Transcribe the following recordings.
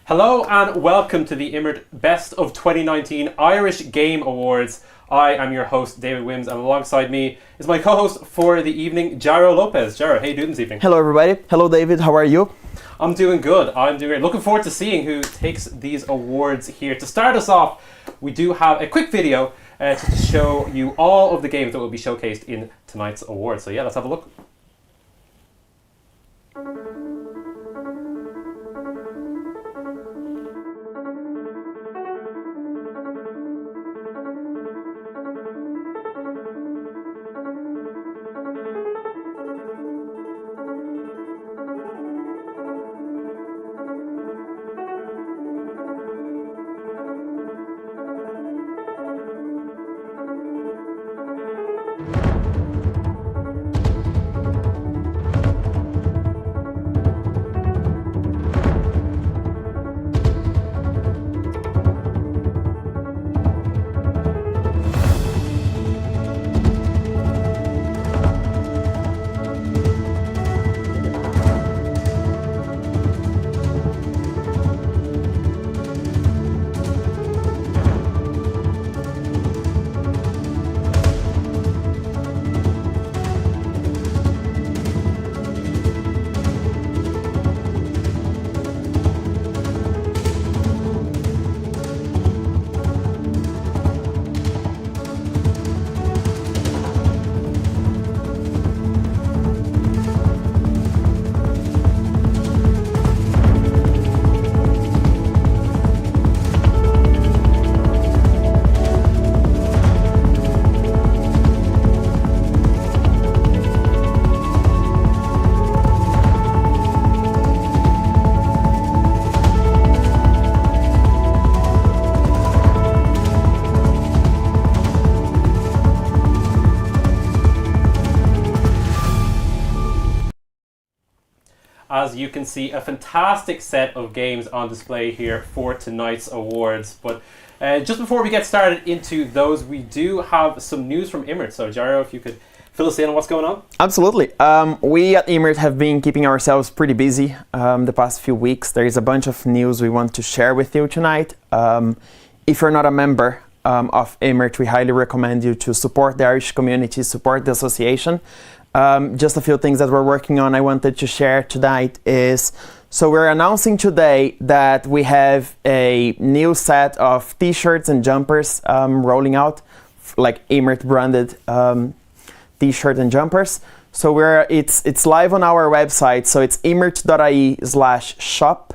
Hello and welcome to the Imirt Best of 2019 Irish Game Awards. I am your host, David Wims, and alongside me is my co-host for the evening, Jairo Lopez. Jairo, how you doing this evening? Hello everybody. Hello David, how are you? I'm doing good. I'm doing great. Looking forward to seeing who takes these awards here. To start us off, we do have a quick video to show you all of the games that will be showcased in tonight's awards. So yeah, let's have a look. As you can see, a fantastic set of games on display here for tonight's awards. But just before we get started into those, we do have some news from Imirt. So Jairo, if you could fill us in on what's going on. Absolutely. We at Imirt have been keeping ourselves pretty busy the past few weeks. There is a bunch of news we want to share with you tonight. If you're not a member of Imirt, we highly recommend you to support the Irish community, support the association. Just a few things that we're working on I wanted to share tonight is, so we're announcing today that we have a new set of t-shirts and jumpers rolling out, like Imirt branded t-shirt and jumpers. So it's live on our website, so it's imirt.ie/shop.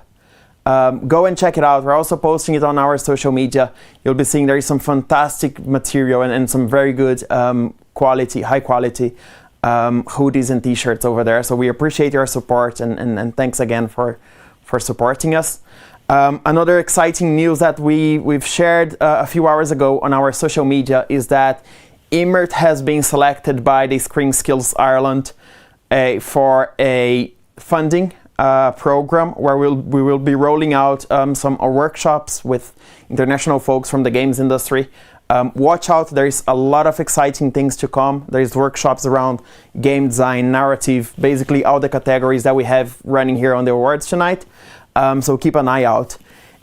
Go and check it out. We're also posting it on our social media. You'll be seeing there is some fantastic material and some very good high quality hoodies and t-shirts over there. So we appreciate your support and thanks again for supporting us. Another exciting news that we've shared a few hours ago on our social media is that Imirt has been selected by the Screen Skills Ireland for a funding program where we will be rolling out some workshops with international folks from the games industry. Watch out, there's a lot of exciting things to come. There's workshops around game design, narrative, basically all the categories that we have running here on the awards tonight. So keep an eye out.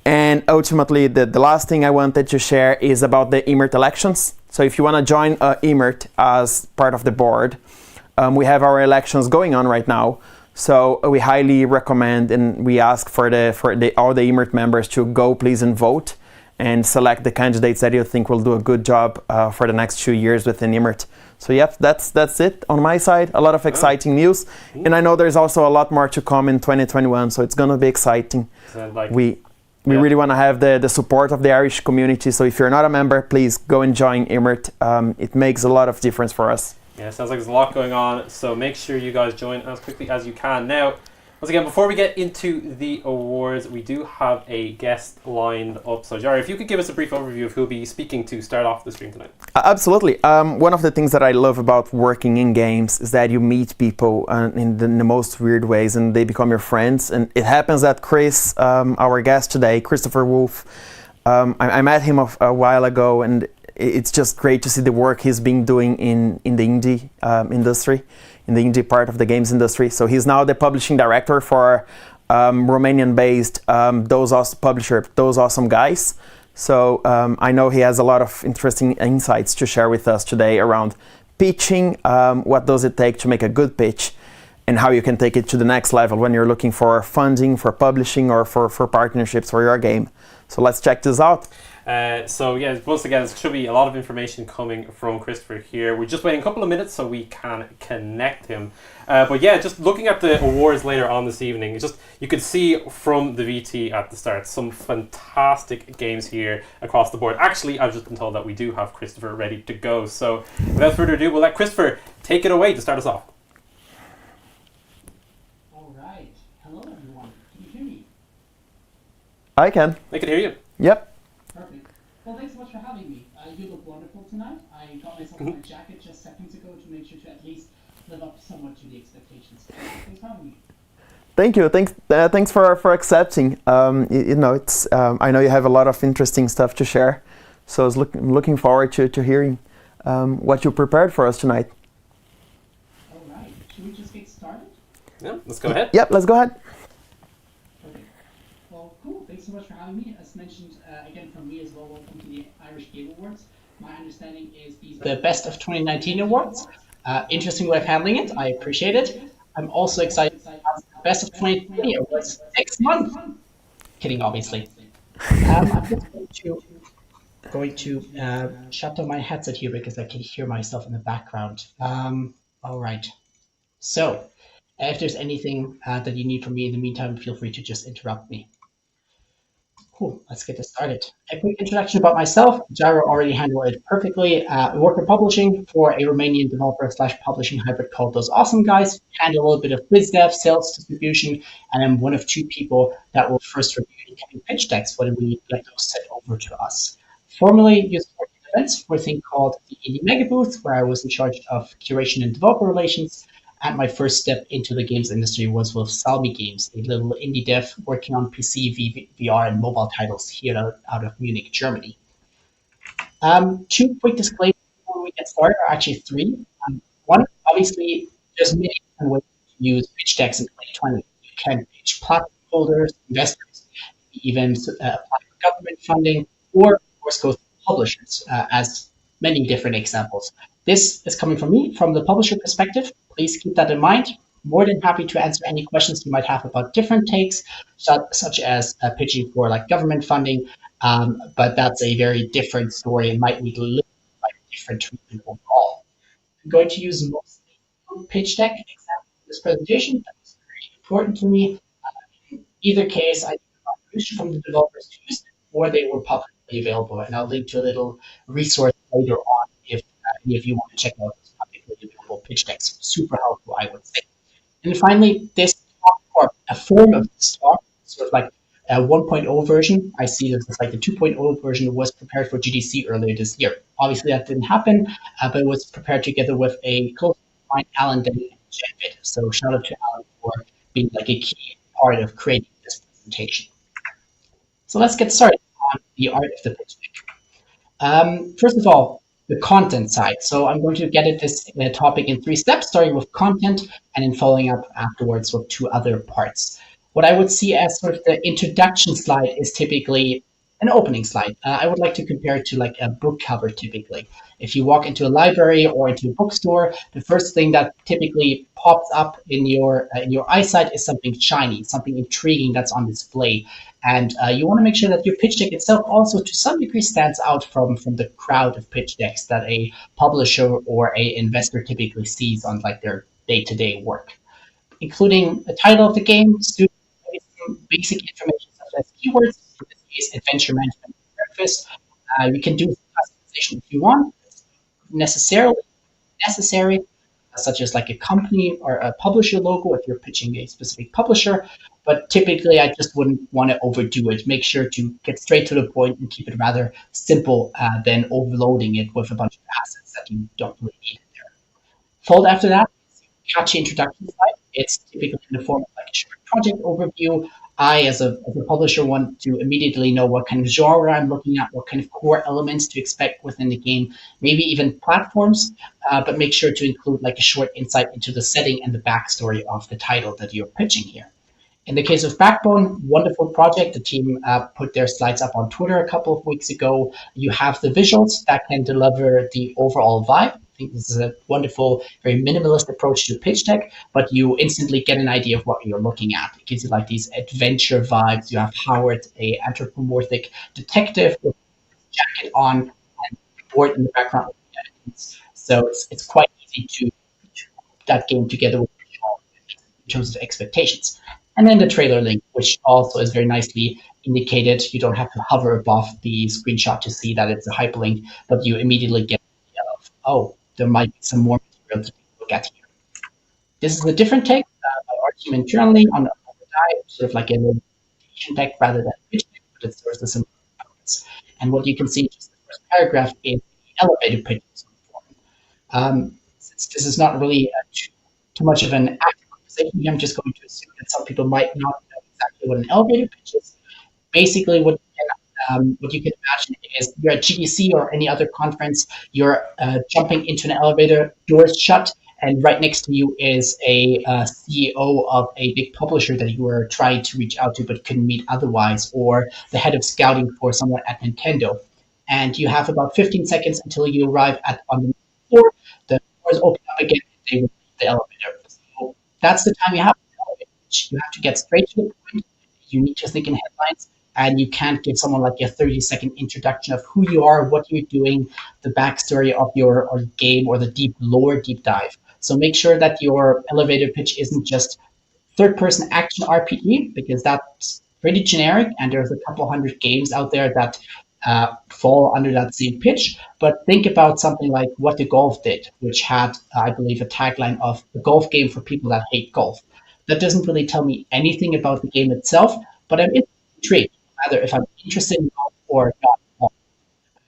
And ultimately, the last thing I wanted to share is about the Imirt elections. So if you want to join Imirt as part of the board, we have our elections going on right now. So we highly recommend and we ask for all the Imirt members to go please and vote and select the candidates that you think will do a good job for the next 2 years within Imirt. So yep, that's it on my side. A lot of exciting news. And I know there's also a lot more to come in 2021, so it's going to be exciting. We really want to have the support of the Irish community. So if you're not a member, please go and join Imirt. It makes a lot of difference for us. Yeah, sounds like there's a lot going on. So make sure you guys join as quickly as you can. Now, once again, before we get into the awards, we do have a guest lined up. So, Jairo, if you could give us a brief overview of who'll be speaking to start off the stream tonight. Absolutely. One of the things that I love about working in games is that you meet people in the most weird ways and they become your friends. And it happens that Chris, our guest today, Christopher Wolf, I met him a while ago, and it's just great to see the work he's been doing in the indie industry, in the indie part of the games industry. So he's now the publishing director for Romanian-based, publisher, those awesome guys. So I know he has a lot of interesting insights to share with us today around pitching, what does it take to make a good pitch, and how you can take it to the next level when you're looking for funding, for publishing, or for partnerships for your game. So let's check this out. So yeah, once again, there should be a lot of information coming from Christopher here. We're just waiting a couple of minutes so we can connect him. But yeah, just looking at the awards later on this evening, it's just you could see from the VT at the start some fantastic games here across the board. Actually, I've just been told that we do have Christopher ready to go. So without further ado, we'll let Christopher take it away to start us off. All right. Hello, everyone. Can you hear me? I can. I can hear you. Yep. Perfect. Well, thanks so much for having me. You look wonderful tonight. I got myself my jacket just seconds ago to make sure to at least live up somewhat to the expectations. Thanks for having me. Thank you. Thanks for accepting. It's I know you have a lot of interesting stuff to share, so I was looking forward to hearing what you prepared for us tonight. All right. Should we just get started? Yeah, let's go ahead. Yep, let's go ahead. Perfect. Well, cool. Thanks so much for having me. As mentioned, again from me as well, welcome to the Irish Game Awards. My understanding is these the Best of 2019 awards. Interesting way of handling it. I appreciate it. I'm also excited about the Best of 2020 awards next month. Kidding, obviously. I'm just going to shut down my headset here because I can hear myself in the background. All right. So, if there's anything that you need from me in the meantime, feel free to just interrupt me. Cool, let's get this started. A quick introduction about myself. Gyro already handled it perfectly. I work in publishing for a Romanian developer slash publishing hybrid called Those Awesome Guys. Handle a little bit of biz dev, sales, distribution, and I'm one of two people that will first review incoming pitch decks when we get those sent over to us. Formerly used for events for a thing called the Indie Mega Booth, where I was in charge of curation and developer relations. And my first step into the games industry was with Salmi Games, a little indie dev working on PC, VR, and mobile titles here out of Munich, Germany. Two quick disclaimers before we get started, or actually three. One, obviously, there's many different ways to use pitch decks in 2020. You can pitch platform holders, investors, even apply for government funding, or of course go through publishers, as many different examples. This is coming from me, from the publisher perspective. Please keep that in mind. More than happy to answer any questions you might have about different takes, such as pitching for like government funding, but that's a very different story and might need a little different treatment overall. I'm going to use mostly pitch deck example in this presentation. That's very important to me. In either case, I got permission from the developers to use it, or they were publicly available, and I'll link to a little resource later on if any of you want to check out those publicly available pitch decks. Super helpful, I would say. And then finally, this talk, or a form of this talk, sort of like a 1.0 version. I see this as like the 2.0 version was prepared for GDC earlier this year. Obviously, that didn't happen, but it was prepared together with a close friend, Alan Denny and Jenvid. So shout out to Alan for being like a key part of creating this presentation. So let's get started on the art of the pitch deck. First of all, the content side. So I'm going to get at this topic in three steps, starting with content and then following up afterwards with two other parts. What I would see as sort of the introduction slide is typically an opening slide. I would like to compare it to like a book cover typically. If you walk into a library or into a bookstore, the first thing that typically pops up in your eyesight is something shiny, something intriguing that's on display. And you want to make sure that your pitch deck itself also to some degree stands out from the crowd of pitch decks that a publisher or a investor typically sees on like their day-to-day work, including the title of the game, some basic information such as keywords, in this case, adventure management breakfast. You can do customization if you want. It's necessarily necessary, such as like a company or a publisher logo if you're pitching a specific publisher. But typically, I just wouldn't want to overdo it. Make sure to get straight to the point and keep it rather simple than overloading it with a bunch of assets that you don't really need in there. Followed after that, catchy introduction slide. It's typically in the form of like a short project overview. I, as a publisher, want to immediately know what kind of genre I'm looking at, what kind of core elements to expect within the game, maybe even platforms, but make sure to include like a short insight into the setting and the backstory of the title that you're pitching here. In the case of Backbone, wonderful project. The team put their slides up on Twitter a couple of weeks ago. You have the visuals that can deliver the overall vibe. I think this is a wonderful, very minimalist approach to pitch deck, but you instantly get an idea of what you're looking at. It gives you like these adventure vibes. You have Howard, a anthropomorphic detective with a jacket on and board in the background. So it's quite easy to put that game together with in terms of expectations. And then the trailer link, which also is very nicely indicated. You don't have to hover above the screenshot to see that it's a hyperlink, but you immediately get the idea of, oh, there might be some more material to look at here. This is a different take by our team internally on the die, sort of like a notification deck rather than a pitch deck, but it serves the similar purpose. And what you can see in just the first paragraph is the elevator pitch. Since this is not really too much of an active conversation, I'm just going to assume that some people might not know exactly what an elevator pitch is. Basically, what you can imagine is you're at GDC or any other conference, you're jumping into an elevator, doors shut, and right next to you is a CEO of a big publisher that you were trying to reach out to but couldn't meet otherwise, or the head of scouting for someone at Nintendo. And you have about 15 seconds until you arrive on the floor. The doors open up again, and they will leave the elevator. So that's the time you have the elevator pitch. You have to get straight to the point. You need to think in headlines, and you can't give someone like a 30-second introduction of who you are, what you're doing, the backstory of your or game, or the deep lore deep dive. So make sure that your elevator pitch isn't just third-person action RPG, because that's pretty generic, and there's a couple hundred games out there that fall under that same pitch. But think about something like What the Golf Did, which had, I believe, a tagline of a golf game for people that hate golf. That doesn't really tell me anything about the game itself, but I'm intrigued, either if I'm interested in golf or not.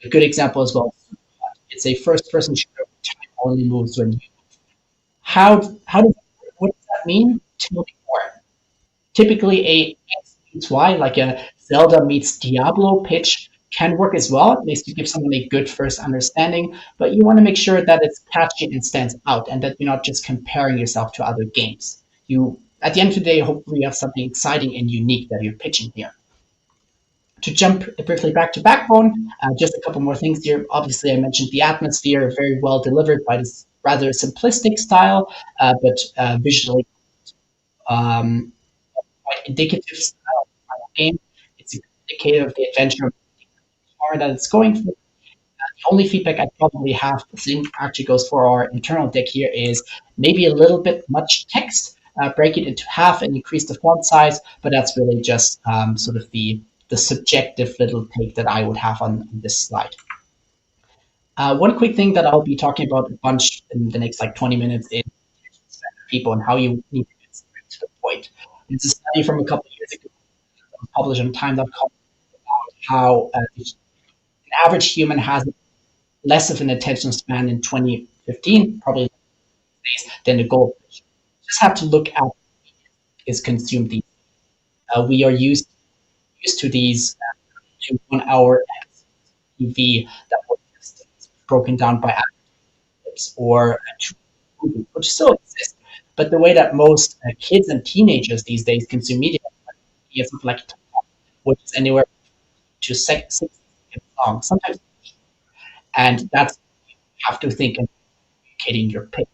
A good example as well. It's a first-person shooter where time only moves when you move. How does what does that mean? Tell me more. Typically, a X meets Y, like a Zelda meets Diablo pitch, can work as well, at least to give someone a good first understanding. But you want to make sure that it's catchy and stands out, and that you're not just comparing yourself to other games. You, at the end of the day, hopefully you have something exciting and unique that you're pitching here. To jump briefly back to Backbone, just a couple more things here. Obviously, I mentioned the atmosphere, very well delivered by this rather simplistic style, but visually quite indicative style of the final game. It's an indicator of the adventure that it's going for. The only feedback I probably have, the same actually goes for our internal deck here, is maybe a little bit much text. Break it into half and increase the font size, but that's really just sort of the subjective little take that I would have on this slide. One quick thing that I'll be talking about a bunch in the next like 20 minutes is people and how you need to get straight to the point. It's a study from a couple of years ago published on time.com about how an average human has less of an attention span in 2015, probably than the goldfish. You just have to look at is consumed these. We are used to these to 1 hour TV that were just broken down by actors or which still exist. But the way that most kids and teenagers these days consume media is like which is anywhere to 6 seconds long, sometimes. And that's you have to think in communicating your pitch.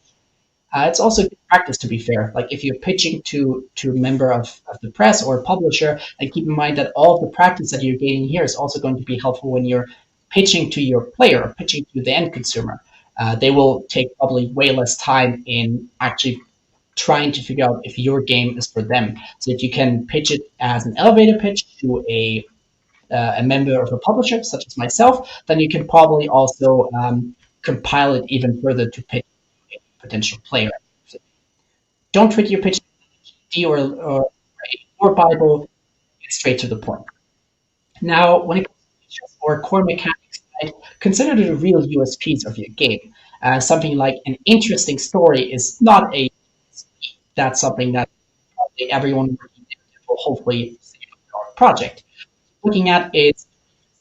It's also good practice, to be fair. Like if you're pitching to a member of the press or a publisher, and keep in mind that all of the practice that you're gaining here is also going to be helpful when you're pitching to your player or pitching to the end consumer. They will take probably way less time in actually trying to figure out if your game is for them. So if you can pitch it as an elevator pitch to a member of a publisher, such as myself, then you can probably also compile it even further to pitch a potential player. So don't treat your pitch or Bible, get straight to the point. Now, when it comes to features or core mechanics, right, consider the real USPs of your game. Something like an interesting story is not a USP. That's something that probably everyone will hopefully see our project. Looking at is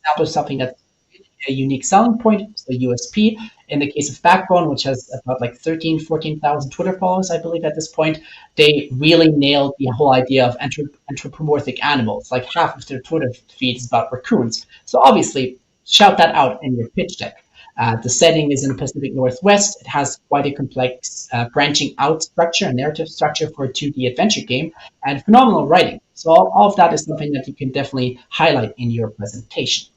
establish something that's a unique selling point, so USP, In the case of Backbone, which has about like 14,000 Twitter followers, I believe at this point, they really nailed the whole idea of anthropomorphic animals. Like half of their Twitter feed is about raccoons. So obviously, shout that out in your pitch deck. The setting is in the Pacific Northwest. It has quite a complex branching out structure, a narrative structure for a 2D adventure game, and phenomenal writing. So all of that is something that you can definitely highlight in your presentation.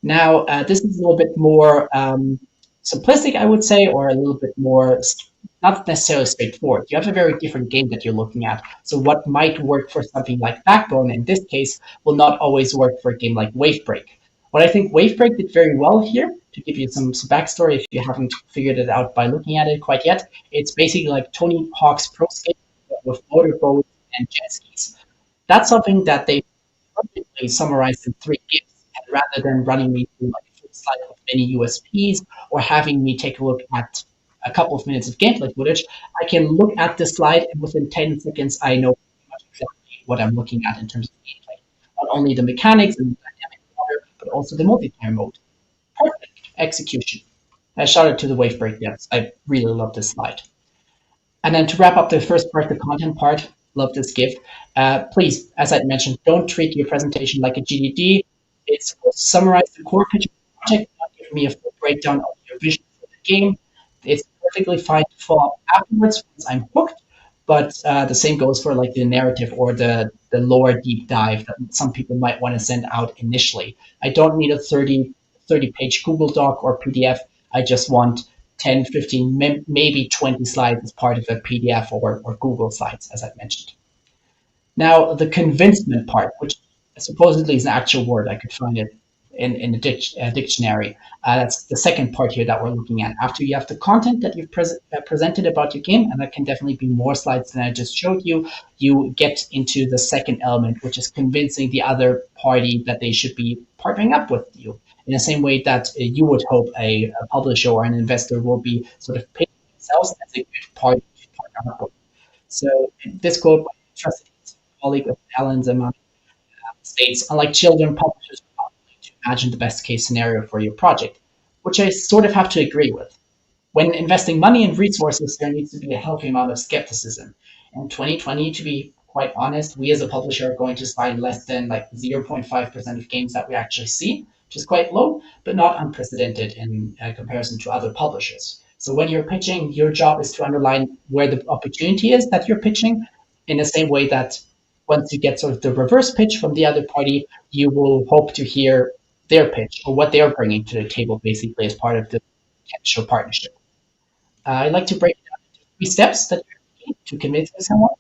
Now, this is a little bit more simplistic, I would say, or a little bit more not necessarily straightforward. You have a very different game that you're looking at. So what might work for something like Backbone in this case will not always work for a game like Wavebreak. What I think Wavebreak did very well here, to give you some backstory if you haven't figured it out by looking at it quite yet, it's basically like Tony Hawk's Pro Skate with motorboats and jet skis. That's something that they perfectly summarized in 3 gigs. And rather than running me through like a full slide of many USPs or having me take a look at a couple of minutes of gameplay footage, I can look at the slide and within 10 seconds I know pretty much exactly what I'm looking at in terms of gameplay. Not only the mechanics and the dynamic order, but also the multiplayer mode. Perfect execution. Shout out to the Wavebreak devs. I really love this slide. And then to wrap up the first part, the content part, love this gift. Please, as I mentioned, don't treat your presentation like a GDD. It's supposed to summarize the core picture of the project, not give me a full breakdown of your vision for the game. It's perfectly fine to follow up afterwards once I'm hooked, but the same goes for like the narrative or the lore deep dive that some people might want to send out initially. I don't need a 30-page Google Doc or PDF. I just want 10, 15, maybe 20 slides as part of a PDF or Google Slides, as I mentioned. Now, the convincement part, which supposedly is an actual word, I could find it in a dictionary. That's the second part here that we're looking at. After you have the content that you've presented about your game, and that can definitely be more slides than I just showed you, you get into the second element, which is convincing the other party that they should be partnering up with you. In the same way that you would hope a publisher or an investor will be sort of pitching themselves as a good party to partner up with. So this quote by a trusted colleague of Alan's and mine states, unlike children, publishers are not willing to imagine the best case scenario for your project, which I sort of have to agree with. When investing money and resources, there needs to be a healthy amount of skepticism. In 2020, to be quite honest, we as a publisher are going to sign less than like 0.5% of games that we actually see, which is quite low, but not unprecedented in comparison to other publishers. So when you're pitching, your job is to underline where the opportunity is that you're pitching, in the same way that once you get sort of the reverse pitch from the other party, you will hope to hear their pitch or what they're bringing to the table, basically as part of the potential partnership. I'd like to break it down into 3 steps that you're taking to convincing someone.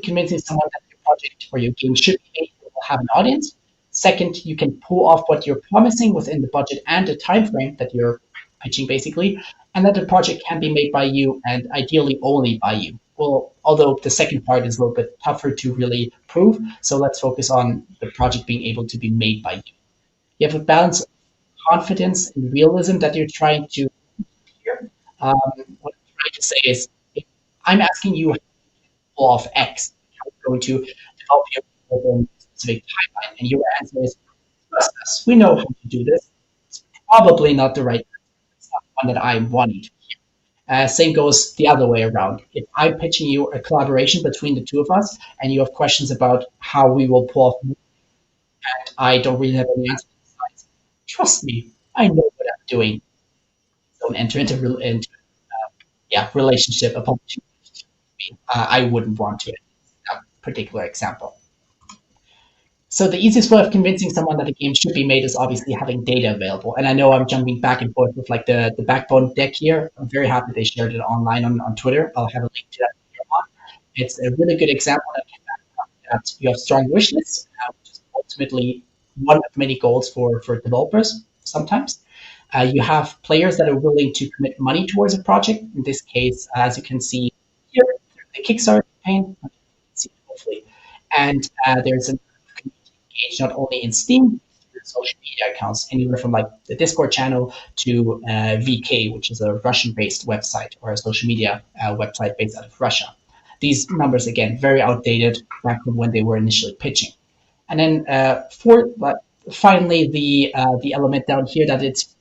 Convincing someone that your project or your game should be made will have an audience. Second, you can pull off what you're promising within the budget and the time frame that you're pitching, basically, and that the project can be made by you and ideally only by you. Well, although the second part is a little bit tougher to really prove, so let's focus on the project being able to be made by you. You have a balance of confidence and realism that you're trying to hear. What I'm trying to say is, if I'm asking you to pull off X, how you're going to develop your within a specific timeline, and your answer is, trust us, we know how to do this. It's probably not the right answer. It's not one that I'm wanting to hear. Same goes the other way around. If I'm pitching you a collaboration between the two of us and you have questions about how we will pull off, and I don't really have any answers, trust me, I know what I'm doing. Don't enter into relationship, a publishing relationship with me. I wouldn't want to in that particular example. So the easiest way of convincing someone that a game should be made is obviously having data available. And I know I'm jumping back and forth with like the Backbone deck here. I'm very happy they shared it online on Twitter. I'll have a link to that later on. It's a really good example that you have strong wish lists, which is ultimately one of many goals for developers sometimes. You have players that are willing to commit money towards a project. In this case, as you can see here, the Kickstarter campaign, hopefully. And there's a engaged not only in Steam, but social media accounts, anywhere from like the Discord channel to VK, which is a Russian-based website or a social media website based out of Russia. These numbers, again, very outdated back from when they were initially pitching. And then finally, the element down here that it's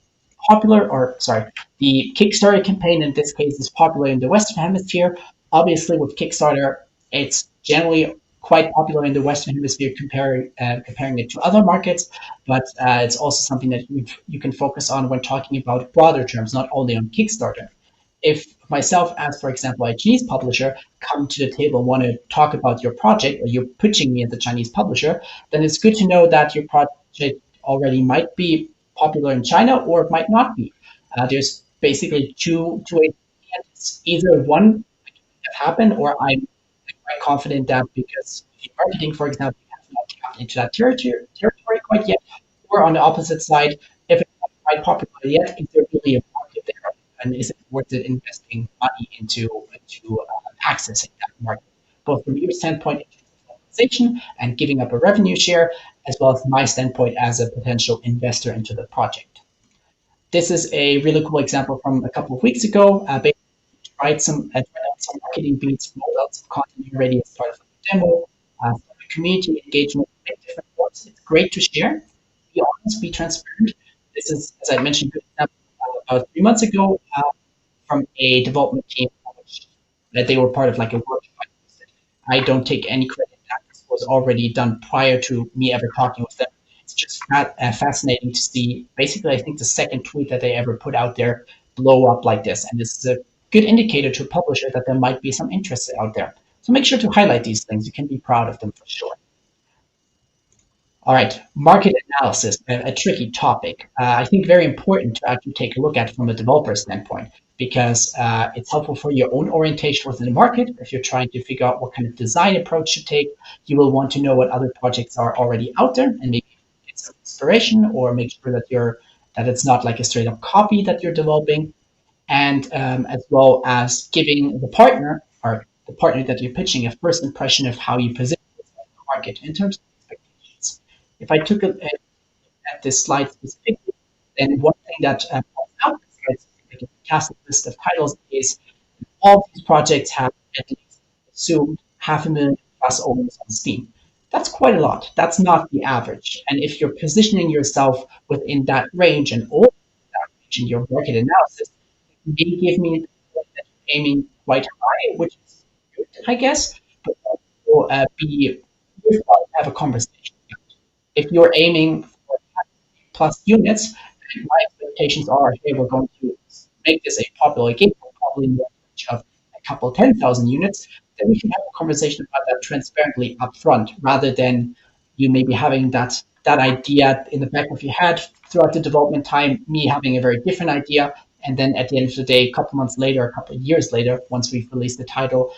popular, or sorry, the Kickstarter campaign in this case is popular in the Western Hemisphere. Obviously, with Kickstarter, it's generally quite popular in the Western Hemisphere comparing it to other markets, but it's also something that you can focus on when talking about broader terms, not only on Kickstarter. If myself, as for example, a Chinese publisher, come to the table and want to talk about your project, or you're pitching me as a Chinese publisher, then it's good to know that your project already might be popular in China or it might not be. There's basically two ways. It's either one have happened, or I'm quite confident that because in marketing, for example, you have not tapped into that territory quite yet, or on the opposite side, if it's not quite popular yet, is there really a market there, and is it worth it investing money into accessing that market, both from your standpoint in terms of monetization and giving up a revenue share, as well as my standpoint as a potential investor into the project. This is a really cool example from a couple of weeks ago. Tried out some marketing beats, rolled out some content already as part of the demo, some community engagement, make different works. It's great to share. Be honest, be transparent. This is, as I mentioned, good example about 3 months ago from a development team which that they were part of like a workshop. I don't take any credit. That was already done prior to me ever talking with them. It's just fascinating to see. Basically, I think the second tweet that they ever put out there blow up like this, and this is a good indicator to a publisher that there might be some interest out there. So make sure to highlight these things. You can be proud of them for sure. All right, market analysis, a tricky topic. I think very important to actually take a look at from a developer standpoint, because it's helpful for your own orientation within the market. If you're trying to figure out what kind of design approach to take, you will want to know what other projects are already out there and maybe get some inspiration, or make sure that it's not like a straight up copy that you're developing, and as well as giving the partner, or the partner that you're pitching, a first impression of how you position yourself in the market in terms of expectations. If I took a look at this slide specifically, then one thing that pops out, besides like a fantastic list of titles, is all these projects have at least assumed 500,000 plus owners on Steam. That's quite a lot. That's not the average. And if you're positioning yourself within that range and all that range in your market analysis, may give me that you're aiming quite high, which is good, I guess, but also be worthwhile to have a conversation. If you're aiming for plus units, and my expectations are, hey, we're going to make this a popular game, probably in the range of a couple 10,000 units, then we can have a conversation about that transparently upfront, rather than you maybe having that idea in the back of your head throughout the development time, me having a very different idea, and then at the end of the day, a couple months later, a couple of years later, once we've released the title,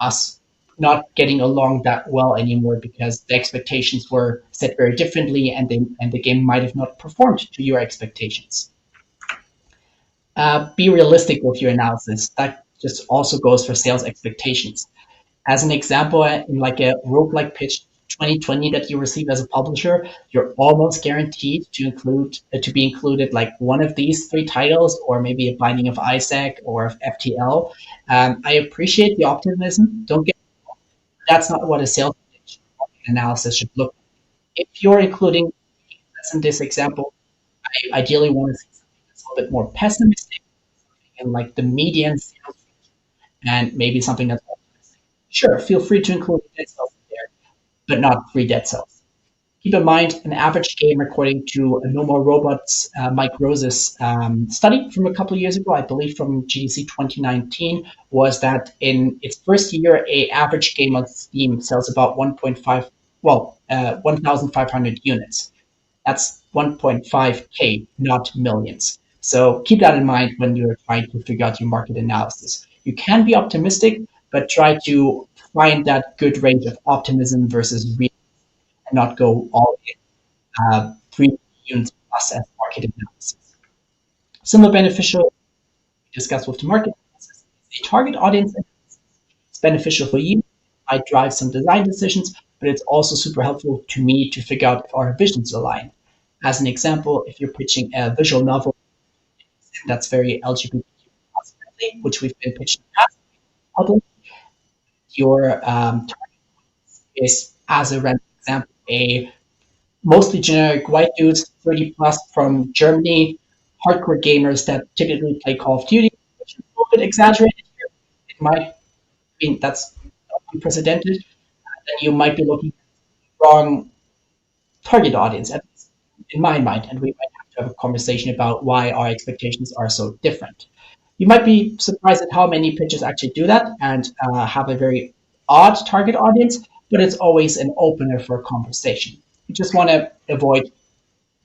us not getting along that well anymore because the expectations were set very differently, and the game might have not performed to your expectations. Be realistic with your analysis. That just also goes for sales expectations. As an example, in like a roguelike pitch 2020 that you receive as a publisher, you're almost guaranteed to be included like one of these three titles, or maybe a Binding of Isaac or FTL. I appreciate the optimism. Don't get me wrong, that's not what a sales pitch analysis should look like. If you're including, as in this example, I ideally want to see something that's a little bit more pessimistic, and like the median sales, and maybe something that's optimistic. Sure, feel free to include dead cells in there, but not free dead cells. Keep in mind, an average game, according to a No More Robots, Mike Rose's study from a couple of years ago, I believe from GDC 2019, was that in its first year, a average game on Steam sells about 1,500 units. That's 1.5K, not millions. So keep that in mind when you're trying to figure out your market analysis. You can be optimistic, but try to find that good range of optimism versus real, and not go all in 3 units plus as market analysis. Similar beneficial we discussed with the market analysis. The target audience analysis. It's beneficial for you. I drive some design decisions, but it's also super helpful to me to figure out if our visions align. As an example, if you're pitching a visual novel that's very LGBTQ friendly, which we've been pitching in the past, public, your target is, as a random example, a mostly generic white dudes, 30 plus from Germany, hardcore gamers that typically play Call of Duty, which is a little bit exaggerated here. It might, I mean, that's unprecedented. Then you might be looking at the wrong target audience, at least in my mind, and we might have to have a conversation about why our expectations are so different. You might be surprised at how many pitches actually do that and have a very odd target audience, but it's always an opener for a conversation. You just want to avoid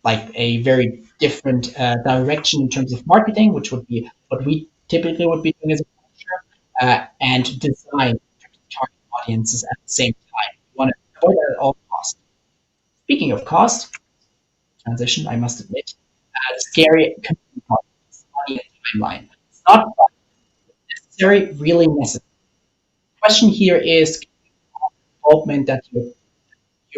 like a very different direction in terms of marketing, which would be what we typically would be doing as a publisher, and design in terms of target audiences at the same time. You want to avoid that at all costs. Speaking of cost, transition, I must admit, scary commitment costs, money and timeline. It's not necessary, really necessary. The question here is development that you're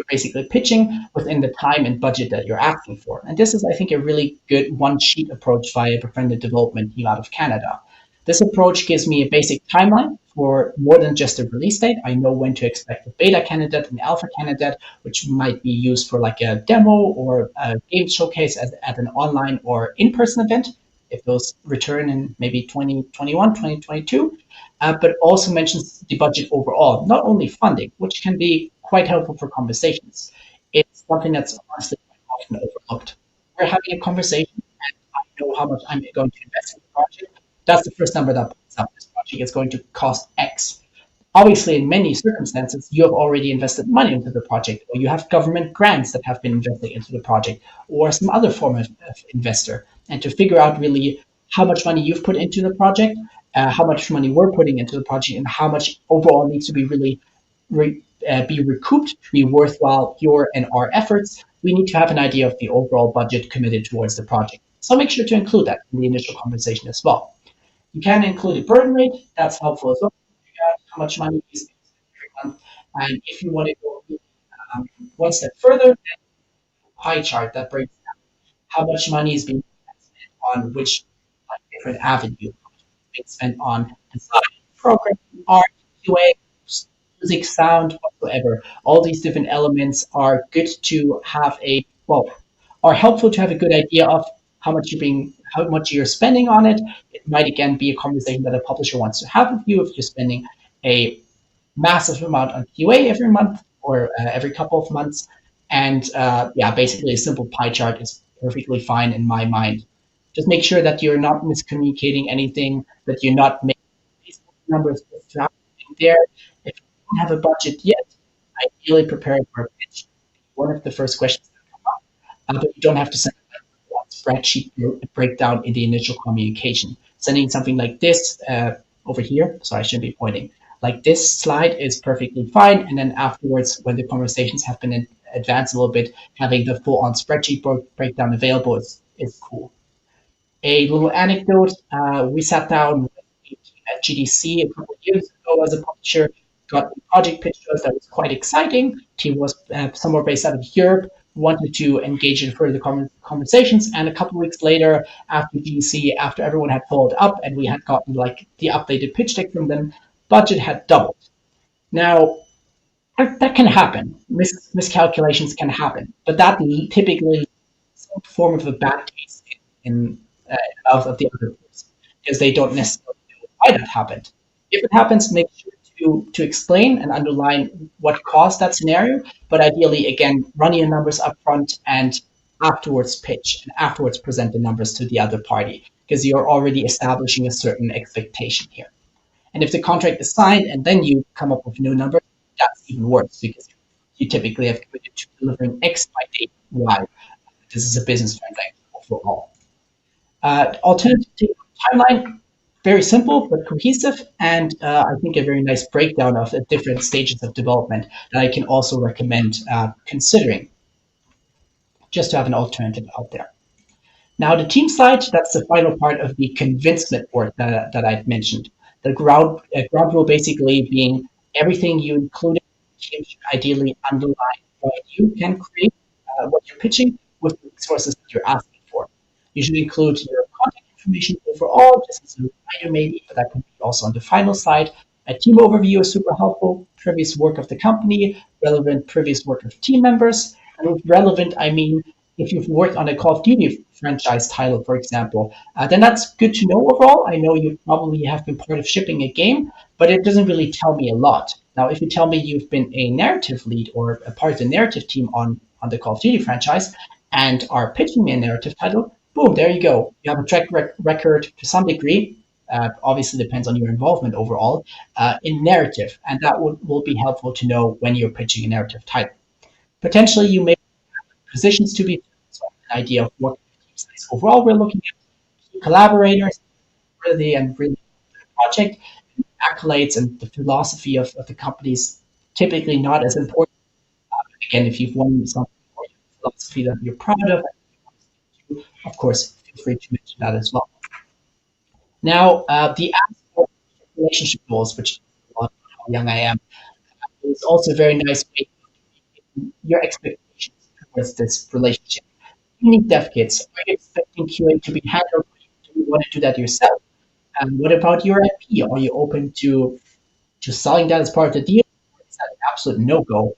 basically pitching within the time and budget that you're asking for. And this is, I think, a really good one-sheet approach by a befriended development team out of Canada. This approach gives me a basic timeline for more than just a release date. I know when to expect a beta candidate, an alpha candidate, which might be used for like a demo or a game showcase at an online or in-person event, if those return in maybe 2021, 2022, but also mentions the budget overall, not only funding, which can be quite helpful for conversations. It's something that's honestly quite often overlooked. We're having a conversation and I know how much I'm going to invest in the project. That's the first number that pops up. This project is going to cost X. Obviously, in many circumstances, you have already invested money into the project, or you have government grants that have been invested into the project, or some other form of investor. And to figure out really how much money you've put into the project, how much money we're putting into the project, and how much overall needs to be really be recouped to be worthwhile your and our efforts, we need to have an idea of the overall budget committed towards the project. So make sure to include that in the initial conversation as well. You can include a burn rate. That's helpful as well. How much money you spend every month. And if you want to go one step further, then a pie chart that breaks down how much money is being spent on which different avenue. Being spent on design, programming, art, QA, music, sound, whatsoever. All these different elements are good to have are helpful to have a good idea of how much you're spending on it. It might again be a conversation that a publisher wants to have with you if you're spending a massive amount on QA every month or every couple of months. And basically a simple pie chart is perfectly fine in my mind. Just make sure that you're not miscommunicating anything, that you're not making Facebook numbers in there. If you don't have a budget yet, ideally prepare for a pitch. One of the first questions that come up, but you don't have to send a spreadsheet breakdown in the initial communication. Sending something like this over here, sorry, I shouldn't be pointing, like this slide is perfectly fine. And then afterwards, when the conversations have been advanced a little bit, having the full-on spreadsheet breakdown available is cool. A little anecdote, we sat down at GDC a couple of years ago as a publisher, got a project pitch to us that was quite exciting. Team was somewhere based out of Europe, wanted to engage in further conversations, and a couple of weeks later, after GDC, after everyone had followed up and we had gotten like the updated pitch deck from them, budget had doubled. Now, that can happen. Miscalculations can happen, but that typically some form of a bad taste in mouth of the other person because they don't necessarily know why that happened. If it happens, make sure to explain and underline what caused that scenario, but ideally, again, run your numbers up front and afterwards pitch and afterwards present the numbers to the other party because you're already establishing a certain expectation here. And if the contract is signed and then you come up with new numbers, that's even worse because you typically have committed to delivering X by date Y. This is a business transaction overall. Alternative timeline, very simple but cohesive, and I think a very nice breakdown of the different stages of development that I can also recommend considering, just to have an alternative out there. Now, the team side, that's the final part of the convincement work that I've mentioned. The ground rule basically being everything you included should ideally underline what you can create, what you're pitching with the resources that you're asking for. You should include your contact information overall, just as a reminder maybe, but that can be also on the final slide. A team overview is super helpful, previous work of the company, relevant previous work of team members. And with relevant, I mean if you've worked on a Call of Duty franchise title, for example, then that's good to know overall. I know you probably have been part of shipping a game, but it doesn't really tell me a lot. Now, if you tell me you've been a narrative lead or a part of the narrative team on the Call of Duty franchise and are pitching me a narrative title, boom, there you go. You have a record to some degree. Obviously, depends on your involvement overall in narrative, and that will be helpful to know when you're pitching a narrative title. Potentially, you may have positions to be so an idea of what team size overall we're looking at, collaborators, really and really the project, accolades, and the philosophy of the companies typically not as important. Again, if you've won something or you have a philosophy that you're proud of course, feel free to mention that as well. Now, the relationship goals, which is a lot of how young I am, is also a very nice way to your expectations towards this relationship. You need dev kits. Are you expecting QA to be handled? Do you want to do that yourself? And what about your IP? Are you open to selling that as part of the deal? Or is that an absolute no go?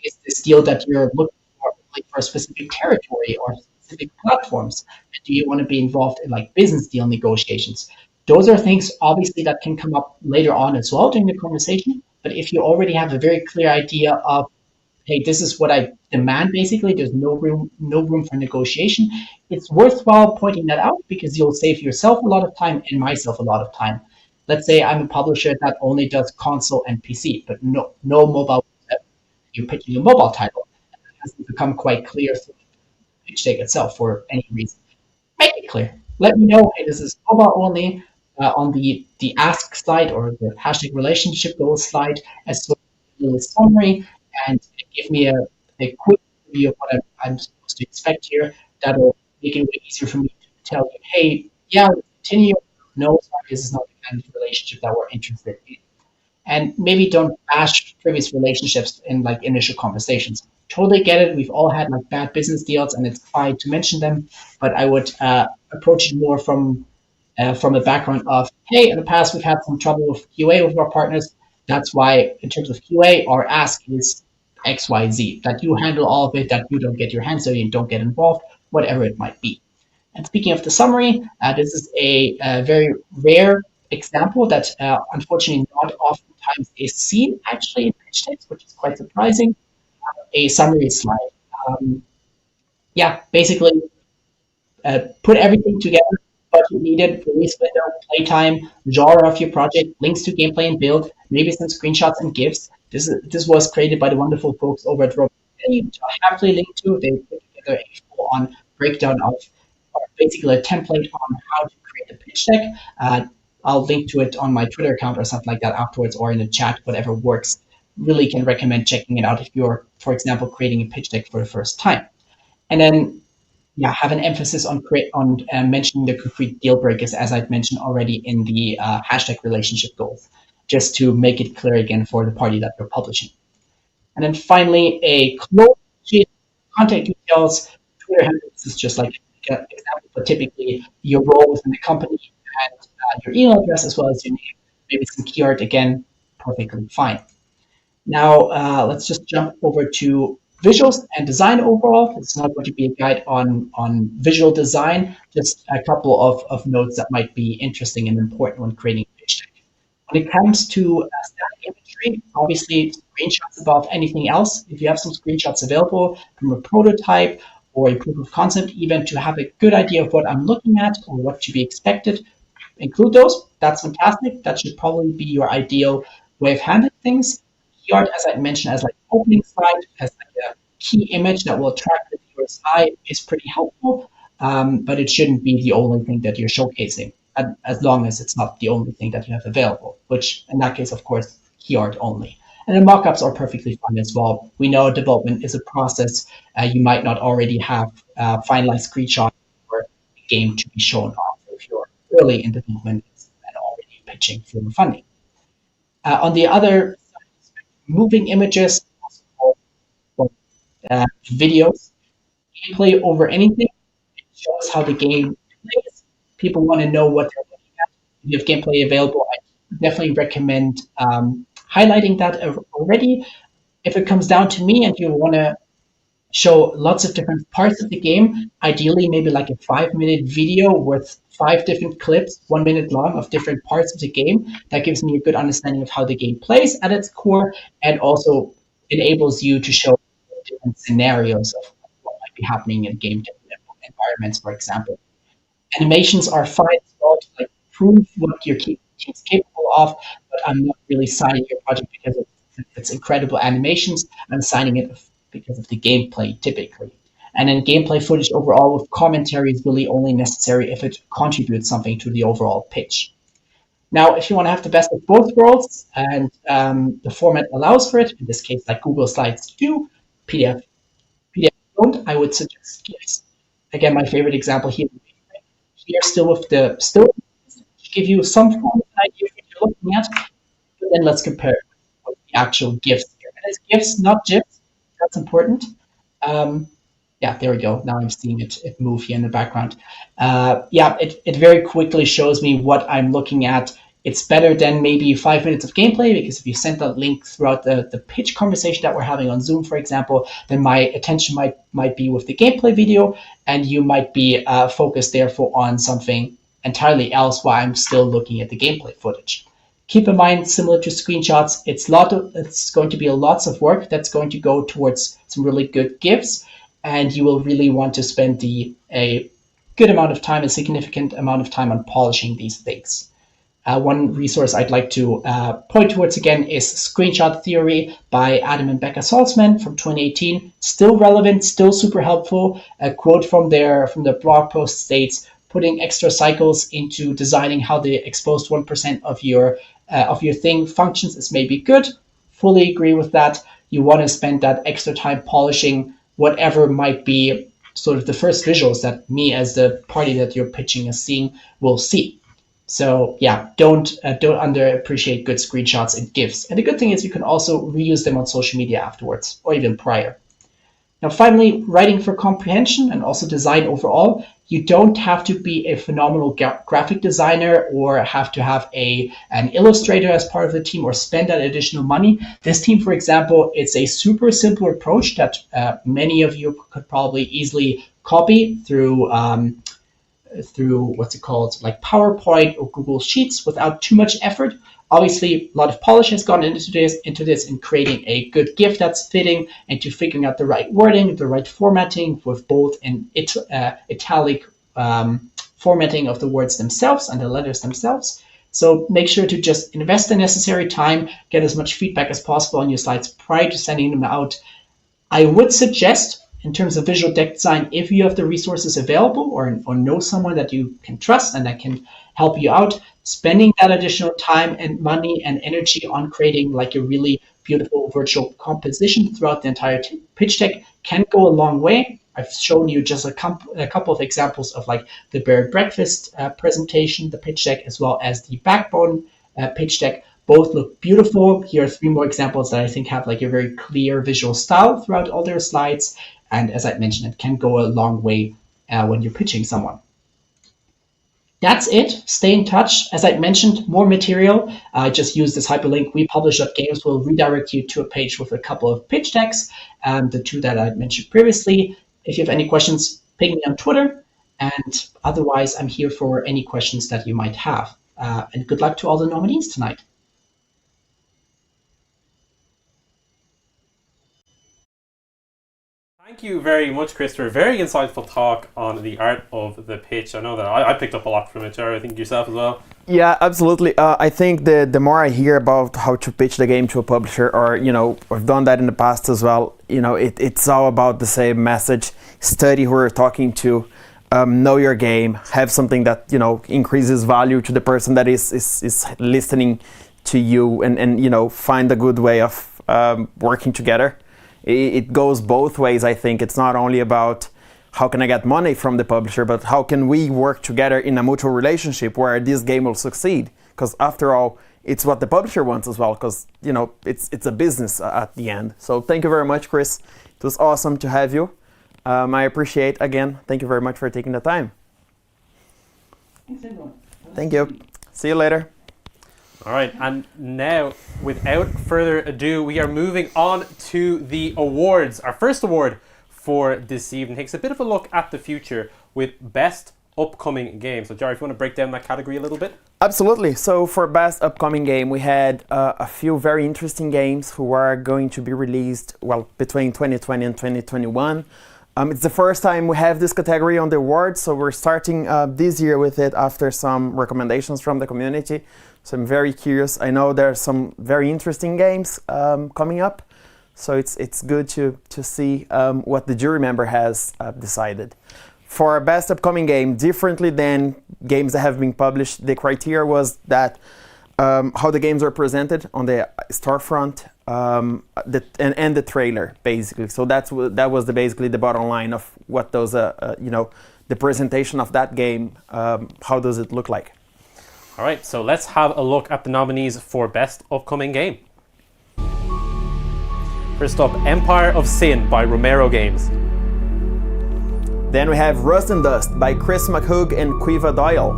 Is this deal that you're looking for only for a specific territory or specific platforms? And do you want to be involved in like business deal negotiations? Those are things obviously that can come up later on as well during the conversation. But if you already have a very clear idea of, hey, this is what I demand basically, there's no room for negotiation, it's worthwhile pointing that out because you'll save yourself a lot of time and myself a lot of time. Let's say I'm a publisher that only does console and PC, but no mobile. You're pitching a mobile title. It has become quite clear through the pitch deck itself for any reason. Make it clear. Let me know, hey, this is mobile only on the ask slide or the hashtag relationship goals slide as sort of a little summary and give me a quick review of what I'm supposed to expect here. That'll make it way easier for me to tell you, hey, yeah, let's continue. No, sorry, this is not the kind of relationship that we're interested in. And maybe don't bash previous relationships in like initial conversations. Totally get it. We've all had like bad business deals, and it's fine to mention them. But I would approach it more from a background of, hey, in the past we've had some trouble with QA with our partners. That's why, in terms of QA, our ask is X, Y, Z. That you handle all of it. That you don't get your hands dirty and don't get involved, whatever it might be. And speaking of the summary, this is a very rare example that unfortunately not oftentimes is seen actually in pitch decks, which is quite surprising. A summary slide. Yeah, basically put everything together, budget needed, release window, playtime, genre of your project, links to gameplay and build, maybe some screenshots and GIFs. This was created by the wonderful folks over at Rob, which I'll happily link to. They put together a full-on breakdown of basically a template on how to create a pitch deck. I'll link to it on my Twitter account or something like that afterwards or in the chat, whatever works. Really can recommend checking it out if you're, for example, creating a pitch deck for the first time. And then, yeah, have an emphasis on mentioning the concrete deal breakers, as I've mentioned already in the hashtag relationship goals, just to make it clear again for the party that you're publishing. And then finally, a close sheet, contact details, Twitter handle. This is just like an example, but typically your role within the company and your email address as well as your name, maybe some keyword again, perfectly fine. Now let's just jump over to visuals and design overall. It's not going to be a guide on visual design, just a couple of notes that might be interesting and important when creating a pitch deck. When it comes to static imagery, obviously screenshots above anything else. If you have some screenshots available from a prototype or a proof of concept, even to have a good idea of what I'm looking at or what to be expected, include those. That's fantastic. That should probably be your ideal way of handling things. Art, as I mentioned, as like opening slide, as like a key image that will attract the viewer's eye is pretty helpful, but it shouldn't be the only thing that you're showcasing, as long as it's not the only thing that you have available, which in that case, of course, key art only. And then mockups are perfectly fine as well. We know development is a process. You might not already have finalized screenshots for the game to be shown off if you're early in development and already pitching for funding. On the other moving images, videos, gameplay over anything. It shows how the game plays. People want to know what they're looking at. If you have gameplay available, I definitely recommend highlighting that already. If it comes down to me and you want to show lots of different parts of the game, ideally maybe like a 5-minute video with 5 different clips, 1 minute long, of different parts of the game. That gives me a good understanding of how the game plays at its core, and also enables you to show different scenarios of what might be happening in game environments, for example. Animations are fine as well to like prove what your team's capable of, but I'm not really signing your project because of its incredible animations. I'm signing it because of the gameplay typically. And then gameplay footage overall with commentary is really only necessary if it contributes something to the overall pitch. Now, if you want to have the best of both worlds, and the format allows for it, in this case, like Google Slides do, PDF don't, I would suggest GIFs. Again, my favorite example here still with the still give you some form of idea of what you're looking at, but then let's compare it with the actual GIFs here. And it's GIFs, not GIFs. That's important. Yeah, there we go. Now I'm seeing it move here in the background. Yeah, it very quickly shows me what I'm looking at. It's better than maybe 5 minutes of gameplay, because if you send that link throughout the pitch conversation that we're having on Zoom, for example, then my attention might be with the gameplay video, and you might be focused therefore on something entirely else while I'm still looking at the gameplay footage. Keep in mind, similar to screenshots, it's going to be lots of work that's going to go towards some really good GIFs, and you will really want to spend a good amount of time, a significant amount of time on polishing these things. One resource I'd like to point towards again is Screenshot Theory by Adam and Becca Salzman from 2018. Still relevant, still super helpful. A quote from their blog post states, "Putting extra cycles into designing how the exposed 1% of your thing functions is maybe good." Fully agree with that. You want to spend that extra time polishing whatever might be sort of the first visuals that me as the party that you're pitching is seeing will see. So yeah, don't underappreciate good screenshots and GIFs. And the good thing is you can also reuse them on social media afterwards, or even prior. Now, finally, writing for comprehension and also design overall. You don't have to be a phenomenal graphic designer or have to have an illustrator as part of the team or spend that additional money. This team, for example, it's a super simple approach that many of you could probably easily copy through what's it called, like PowerPoint or Google Sheets without too much effort. Obviously, a lot of polish has gone into this in creating a good GIF that's fitting, and to figuring out the right wording, the right formatting with bold and italic formatting of the words themselves and the letters themselves. So make sure to just invest the necessary time, get as much feedback as possible on your slides prior to sending them out. I would suggest, in terms of visual deck design, if you have the resources available or know someone that you can trust and that can help you out, spending that additional time and money and energy on creating like a really beautiful virtual composition throughout the entire pitch deck can go a long way. I've shown you just a couple of examples of like the Bear Breakfast presentation, the pitch deck, as well as the Backbone pitch deck. Both look beautiful. Here are 3 more examples that I think have like a very clear visual style throughout all their slides. And as I mentioned, it can go a long way when you're pitching someone. That's it. Stay in touch. As I mentioned, more material. I just use this hyperlink. WePublish.games will redirect you to a page with a couple of pitch decks, the 2 that I mentioned previously. If you have any questions, ping me on Twitter. And otherwise, I'm here for any questions that you might have. And good luck to all the nominees tonight. Thank you very much, Christopher. Very insightful talk on the art of the pitch. I know that I picked up a lot from it, Jared. I think yourself as well. Yeah, absolutely. I think the more I hear about how to pitch the game to a publisher, or, I've done that in the past as well, it's all about the same message. Study who you're talking to, know your game, have something that, increases value to the person that is listening to you, and find a good way of working together. It goes both ways, I think. It's not only about how can I get money from the publisher, but how can we work together in a mutual relationship where this game will succeed? Because after all, it's what the publisher wants as well, because it's a business at the end. So thank you very much, Chris. It was awesome to have you. I appreciate, again, thank you very much for taking the time. Thanks, everyone. Thank you. See you later. All right, and now, without further ado, we are moving on to the awards. Our first award for this evening takes a bit of a look at the future with best upcoming games. So, Jerry, if you want to break down that category a little bit? Absolutely. So for best upcoming game, we had a few very interesting games who are going to be released, well, between 2020 and 2021. It's the first time we have this category on the awards, so we're starting this year with it after some recommendations from the community. So I'm very curious. I know there are some very interesting games coming up, so it's good to see what the jury member has decided. For our best upcoming game, differently than games that have been published, the criteria was that how the games are presented on the storefront and the trailer, basically. So that was basically the bottom line of what those, the presentation of that game, how does it look like? All right, so let's have a look at the nominees for best upcoming game. First up, Empire of Sin by Romero Games. Then we have Rust and Dust by Chris McHugh and Quiva Doyle.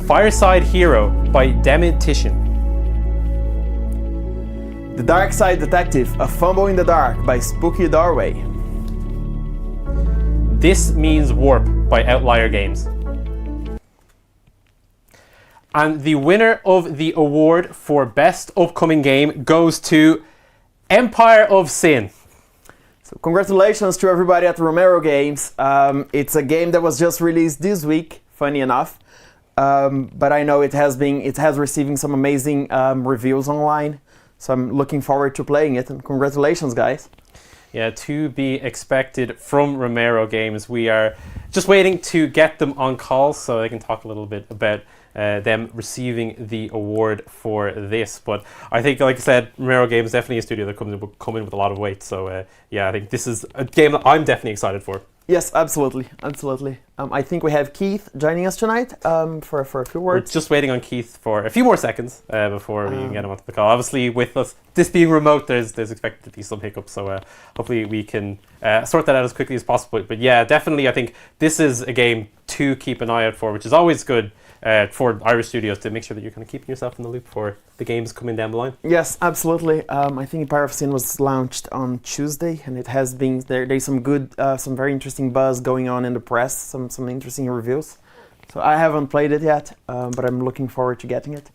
Fireside Hero by Demid Tishin. The Dark Side Detective, A Fumble in the Dark by Spooky Doorway. This Means Warp by Outlier Games. And the winner of the award for best upcoming game goes to Empire of Sin. So congratulations to everybody at Romero Games. It's a game that was just released this week, funny enough. But I know it has receiving some amazing reviews online. So I'm looking forward to playing it, and congratulations, guys. Yeah, to be expected from Romero Games. We are just waiting to get them on call so they can talk a little bit about them receiving the award for this. But I think, like I said, Romero Games is definitely a studio that come in with a lot of weight. So yeah, I think this is a game that I'm definitely excited for. Yes, absolutely. I think we have Keith joining us tonight for a few words. We're just waiting on Keith for a few more seconds before we can get him onto the call. Obviously, with us this being remote, there's expected to be some hiccups, so hopefully we can sort that out as quickly as possible. But yeah, definitely, I think this is a game to keep an eye out for, which is always good for Irish studios to make sure that you're kind of keeping yourself in the loop for the games coming down the line. Yes, absolutely. I think Empire of Sin was launched on Tuesday, and it has been there's some good, some very interesting buzz going on in the press, some interesting reviews. So I haven't played it yet, but I'm looking forward to getting it.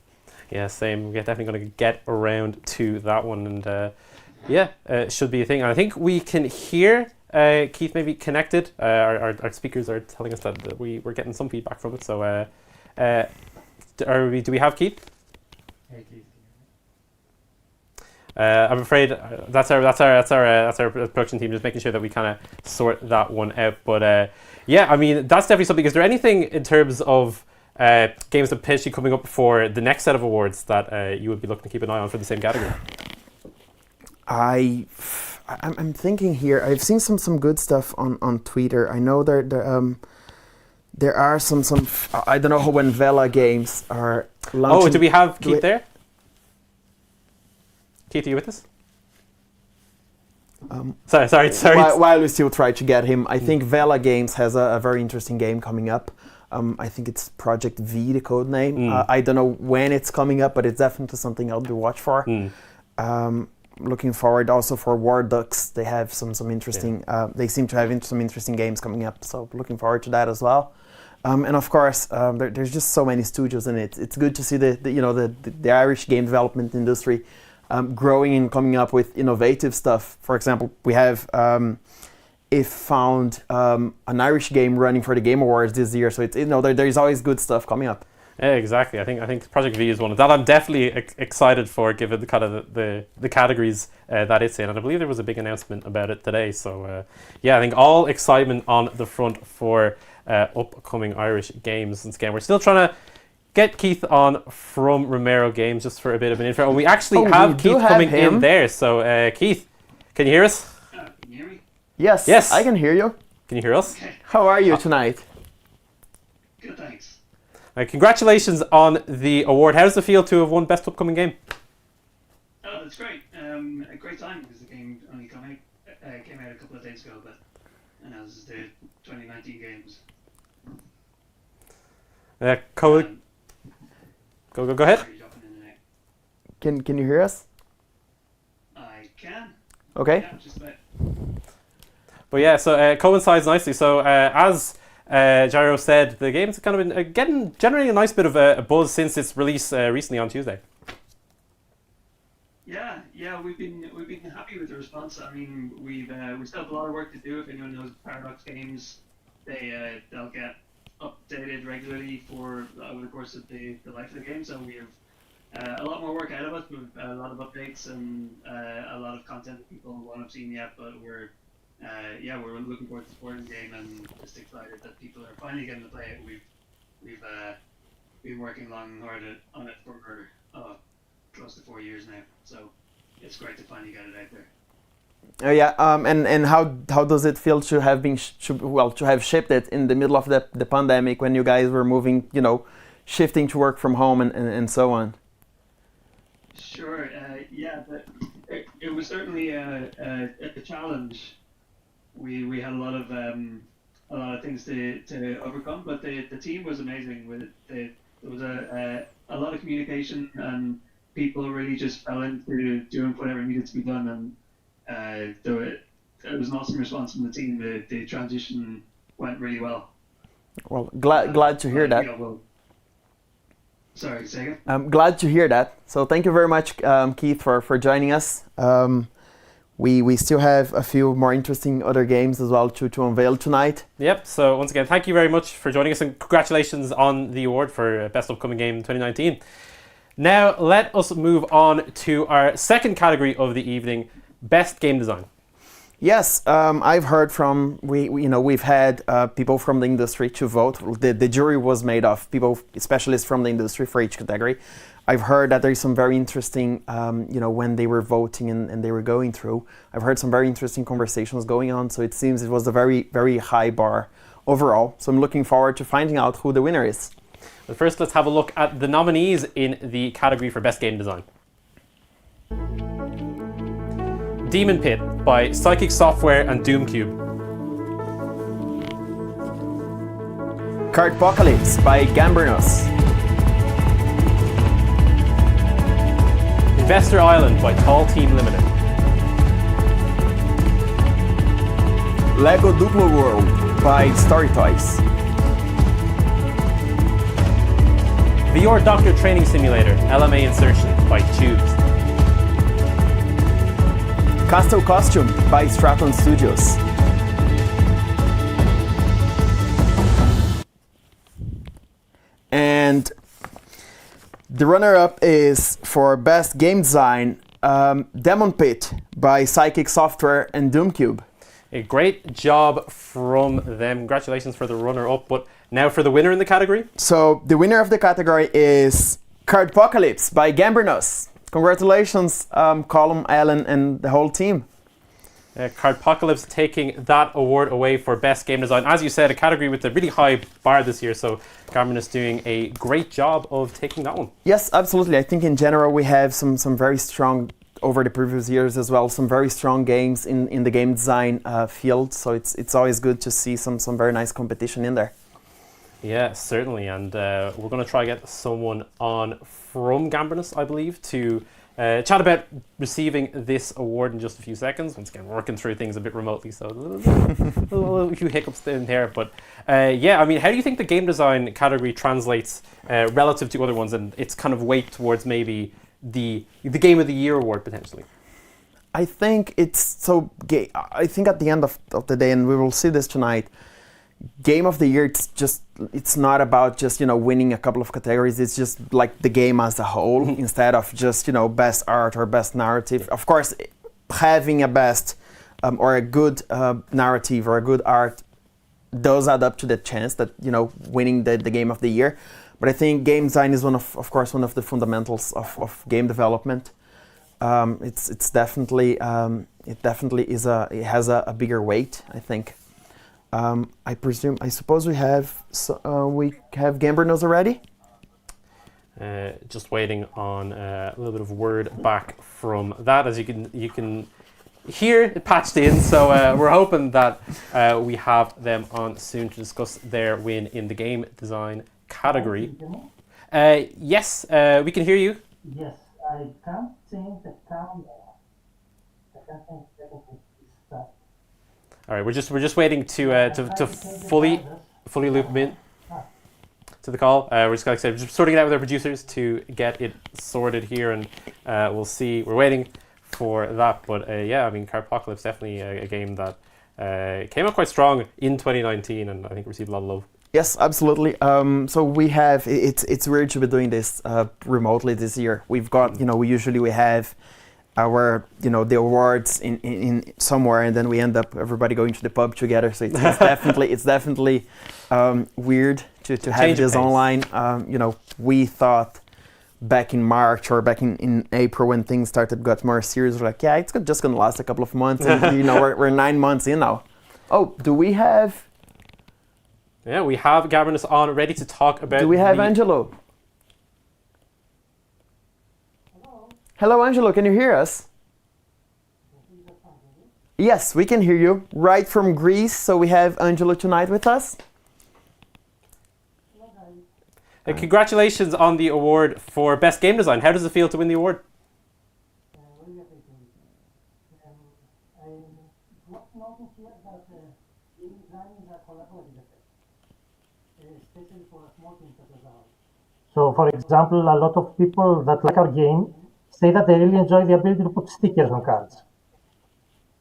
Yeah, same. We're definitely going to get around to that one, and yeah, it should be a thing. And I think we can hear Keith maybe connected. Our speakers are telling us that we're getting some feedback from it. So do we have Keith? Hey, Keith. I'm afraid that's our production team just making sure that we kind of sort that one out. But yeah, I mean that's definitely something. Is there anything in terms of games that potentially coming up for the next set of awards that you would be looking to keep an eye on for the same category? I'm thinking here. I've seen some good stuff on Twitter. I know there are some I don't know when Vela Games are launching. Oh, do we have Keith there? Keith, are you with us? Sorry. While we still try to get him, I think Vela Games has a very interesting game coming up. I think it's Project V, the code name. I don't know when it's coming up, but it's definitely something I'll be watch for. Looking forward also for War Ducks. They have some interesting. They seem to have some interesting games coming up. So looking forward to that as well. And of course, there's just so many studios in it. It's good to see the Irish game development industry growing and coming up with innovative stuff. For example, we have If Found, an Irish game running for the Game Awards this year. So it's there's always good stuff coming up. Yeah, exactly. I think Project V is one of that. I'm definitely excited for, given the kind of the categories that it's in, and I believe there was a big announcement about it today. So yeah, I think all excitement on the front for upcoming Irish games. Once again, we're still trying to get Keith on from Romero Games just for a bit of an intro, and we actually have Keith coming in there. So Keith, can you hear us? Can you hear me? Yes, I can hear you. Can you hear us? Okay. How are you tonight? Good, thanks. Congratulations on the award. How does it feel to have won Best Upcoming Game? Oh, that's great. A great time because the game only came out a couple of days ago, but and that was the 2019 games. Go ahead. Sorry, jumping in and out. Can you hear us? I can. Okay. Yeah, just about. But yeah, so it coincides nicely. So as Gyro said, the game's kind of been generating a nice bit of a buzz since its release recently on Tuesday. Yeah, we've been happy with the response. I mean, we still have a lot of work to do. If anyone knows Paradox Games, they'll get updated regularly over the course of the life of the game. So we have a lot more work ahead of us. With a lot of updates and a lot of content that people won't have seen yet. But we're looking forward to supporting the game and just excited that people are finally getting to play it. We've been working long and hard on it for close to 4 years now. So it's great to finally get it out there. And how does it feel to have been to have shipped it in the middle of the pandemic when you guys were moving, shifting to work from home and so on? Sure. But it was certainly a challenge. We had a lot of things to overcome, but the team was amazing. There was a lot of communication, and people really just fell into doing whatever needed to be done, and it was an awesome response from the team. The transition went really well. Well, glad to hear that. Sorry, say again? I'm glad to hear that. So thank you very much, Keith, for joining us. We still have a few more interesting other games as well to unveil tonight. Yep, so once again, thank you very much for joining us and congratulations on the award for Best Upcoming Game 2019. Now let us move on to our second category of the evening, Best Game Design. Yes, I've heard from we've had people from the industry to vote. The jury was made of people, specialists from the industry for each category. I've heard that there's some very interesting, when they were voting and they were going through. I've heard some very interesting conversations going on. So it seems it was a very, very high bar overall. So I'm looking forward to finding out who the winner is. But first, let's have a look at the nominees in the category for Best Game Design. Demon Pit by Psychic Software and Doomcube. Cardpocalypse by Gambrinus. Investor Island by Tall Team Limited. Lego Duplo World by Story Toys. VR Doctor Training Simulator, LMA Insertion by Tubes. Castle Costume by Straton Studios. And the runner-up is for Best Game Design, Demon Pit by Psychic Software and Doomcube. A great job from them. Congratulations for the runner-up. But now for the winner in the category. So the winner of the category is Cardpocalypse by Gambrinus. Congratulations, Colm, Alan, and the whole team. Cardpocalypse taking that award away for Best Game Design. As you said, a category with a really high bar this year, so Garmin is doing a great job of taking that one. Yes, absolutely. I think in general we have some very strong, over the previous years as well, some very strong games in the game design field, so it's always good to see some very nice competition in there. Yeah, certainly, and we're going to try to get someone on from Gambrinus, I believe, to chat about receiving this award in just a few seconds. Once again, working through things a bit remotely, so a few hiccups in there. But how do you think the game design category translates relative to other ones and its kind of weight towards maybe the Game of the Year award potentially? I think it's so. I think at the end of the day, and we will see this tonight, Game of the Year, it's not about just winning a couple of categories. It's just like the game as a whole instead of just best art or best narrative. Of course, having a best or a good narrative or a good art does add up to the chance that winning the Game of the Year. But I think game design is one of the fundamentals of game development. It's definitely it has a bigger weight, I think. I suppose we have Gambrinus already. Just waiting on a little bit of word back from that, as you can hear it patched in. So we're hoping that we have them on soon to discuss their win in the game design category. Yes, we can hear you. Yes, I can't change the camera. All right, we're just waiting to fully loop him in to the call. We're just like I said, just sorting it out with our producers to get it sorted here, and we'll see. We're waiting for that, but yeah, I mean, Cardpocalypse definitely a game that came out quite strong in 2019, and I think received a lot of love. Yes, absolutely. So we have, it's weird to be doing this remotely this year. We've got, we have our, the awards in somewhere, and then we end up everybody going to the pub together. So it's definitely weird to have this online. We thought back in March or back in April when things got more serious, we're like, yeah, it's just going to last a couple of months. And, we're 9 months in now. Oh, do we have... Yeah, we have Gavrinis on, ready to talk about... Do we have Angelo? Hello, Angelo, can you hear us? Yes, we can hear you. Right from Greece, so we have Angelo tonight with us. Congratulations on the award for Best Game Design. How does it feel to win the award? So, for example, a lot of people that like our game say that they really enjoy the ability to put stickers on cards.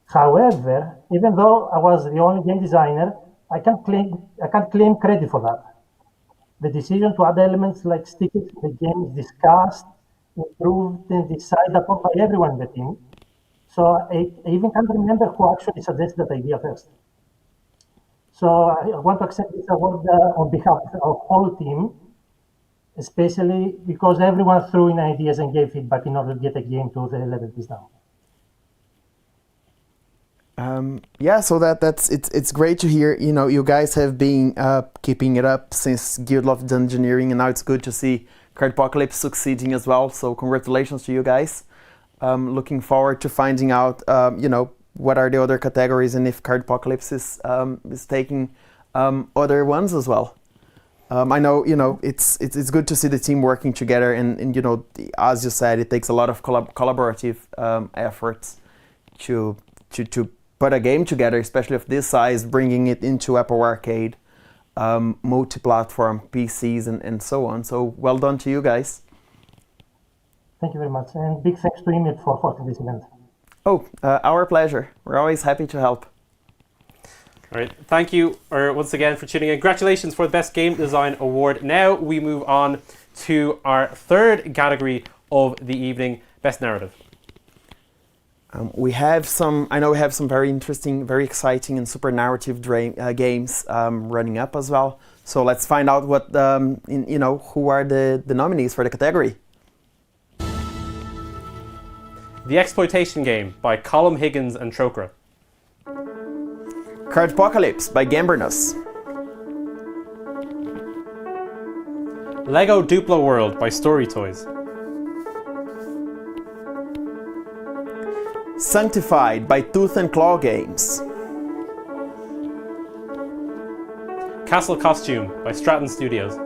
However, even though I was the only game designer, I can't claim credit for that. The decision to add elements like stickers to the game is discussed, improved, and decided upon by everyone in the team. So I even can't remember who actually suggested that idea first. So I want to accept this award on behalf of our whole team, especially because everyone threw in ideas and gave feedback in order to get a game to the level it is now. So it's great to hear. You guys have been keeping it up since Guild of Engineering, and now it's good to see Cardpocalypse succeeding as well. So congratulations to you guys. Looking forward to finding out, what are the other categories and if Cardpocalypse is taking other ones as well. I know, it's good to see the team working together, and as you said, it takes a lot of collaborative efforts to put a game together, especially of this size, bringing it into Apple Arcade, multi-platform, PCs, and so on. So well done to you guys. Thank you very much, and big thanks to Imirt for hosting this event. Oh, our pleasure. We're always happy to help. All right, thank you once again for tuning in. Congratulations for the Best Game Design Award. Now we move on to our third category of the evening, Best Narrative. We have some very interesting, very exciting, and super narrative games running up as well. So let's find out what who are the nominees for the category. The Exploitation Game by Colm Higgins and Trokra. Cardpocalypse by Gambrinus. Lego Duplo World by Story Toys. Sanctified by Tooth and Claw Games. Castle Costume by Stratton Studios.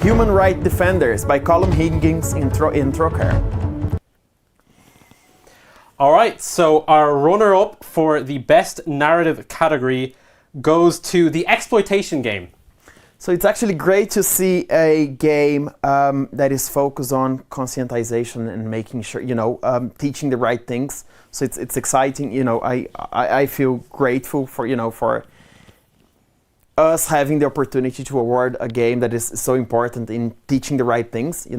Human Right Defenders by Colm Higgins in Trokra. Alright, so our runner-up for the Best Narrative category goes to The Exploitation Game. So it's actually great to see a game that is focused on conscientization and making sure, teaching the right things. So it's exciting. I feel grateful for us having the opportunity to award a game that is so important in teaching the right things. It's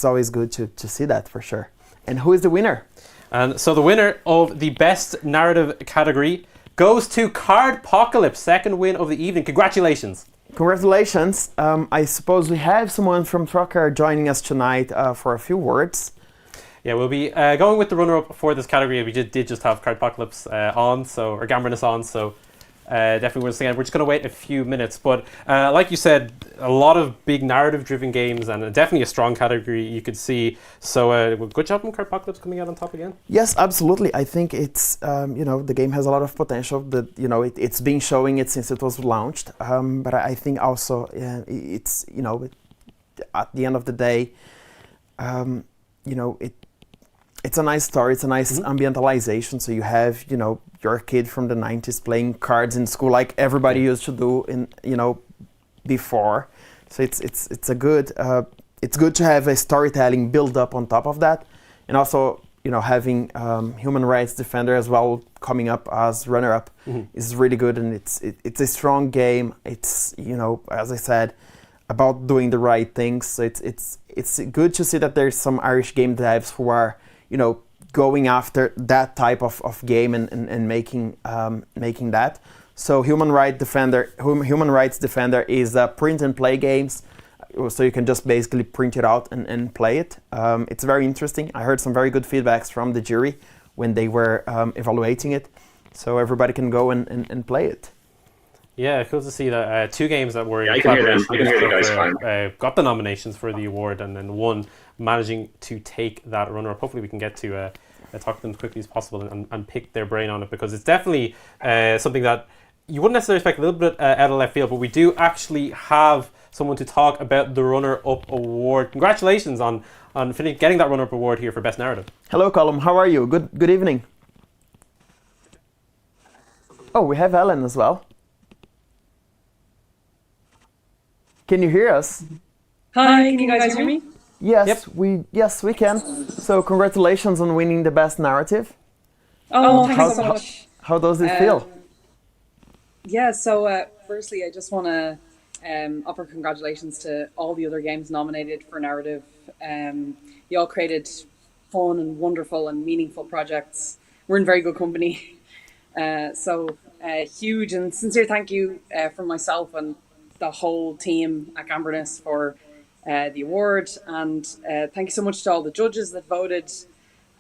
always good to see that for sure. And who is the winner? And so the winner of the Best Narrative category goes to Cardpocalypse, second win of the evening. Congratulations. Congratulations. I suppose we have someone from Trokra joining us tonight for a few words. Yeah, we'll be going with the runner-up for this category. We did just have Cardpocalypse on, or Gambrinus on, so definitely once again, we're just going to wait a few minutes. But like you said, a lot of big narrative-driven games, and definitely a strong category you could see. So good job on Cardpocalypse coming out on top again. Yes, absolutely. I think it's the game has a lot of potential. That it's been showing it since it was launched. But I think also it's at the end of the day, it's a nice story. It's a nice ambientalization. So you have, your kid from the 90s playing cards in school like everybody used to do before. So it's a good. It's good to have a storytelling build up on top of that, and also having Human Rights Defender as well coming up as runner-up is really good, and it's a strong game. It's as I said, about doing the right things. So it's good to see that there's some Irish game devs who are going after that type of game and making that. So Human Rights Defender is a print and play games. So you can just basically print it out and play it. It's very interesting. I heard some very good feedbacks from the jury when they were evaluating it. So everybody can go and play it. Yeah, cool to see that two games that were I can hear them. I can hear the guys fine. Got the nominations for the award, and then one managing to take that runner-up. Hopefully we can get to talk to them as quickly as possible and pick their brain on it, because it's definitely something that you wouldn't necessarily expect, a little bit out of left field, but we do actually have someone to talk about the runner-up award. Congratulations on getting that runner-up award here for Best Narrative. Hello, Colm. How are you? Good evening. Oh, we have Ellen as well. Can you hear us? Hi, can you guys hear me? Yes, we can. So congratulations on winning the Best Narrative. Oh, thanks so much. How does it feel? Yeah, so firstly, I just want to offer congratulations to all the other games nominated for narrative. You all created fun and wonderful and meaningful projects. We're in very good company. So huge and sincere thank you from myself and the whole team at Gambrinus for the award. And thank you so much to all the judges that voted,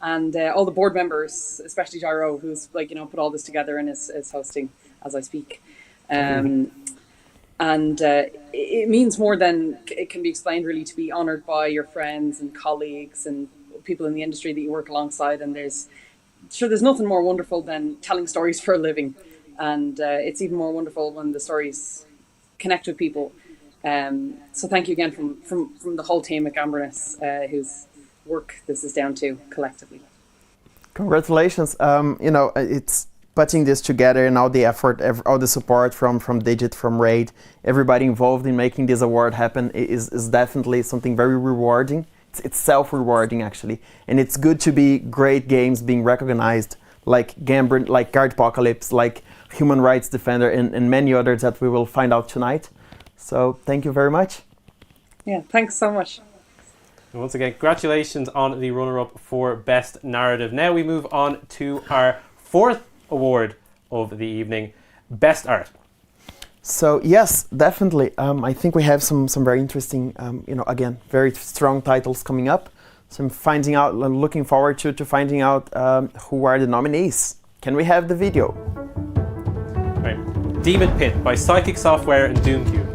and all the board members, especially Gyro, who's put all this together and is hosting as I speak. And it means more than it can be explained, really, to be honoured by your friends and colleagues and people in the industry that you work alongside. And there's nothing more wonderful than telling stories for a living. And it's even more wonderful when the stories connect with people. So thank you again from the whole team at Gambrinus, whose work this is down to collectively. Congratulations. It's putting this together, and all the effort, all the support from Digit, from Raid, everybody involved in making this award happen is definitely something very rewarding. It's self-rewarding, actually, and it's good to be great games being recognized, like Gambrin, like Cardpocalypse, like Human Rights Defender, and many others that we will find out tonight. So thank you very much. Yeah, thanks so much. And once again, congratulations on the runner-up for Best Narrative. Now we move on to our fourth award of the evening, Best Art. So yes, definitely. I think we have some very interesting, again, very strong titles coming up. So I'm looking forward to finding out who are the nominees. Can we have the video? Right. Demon Pit by Psychic Software and Doomcube.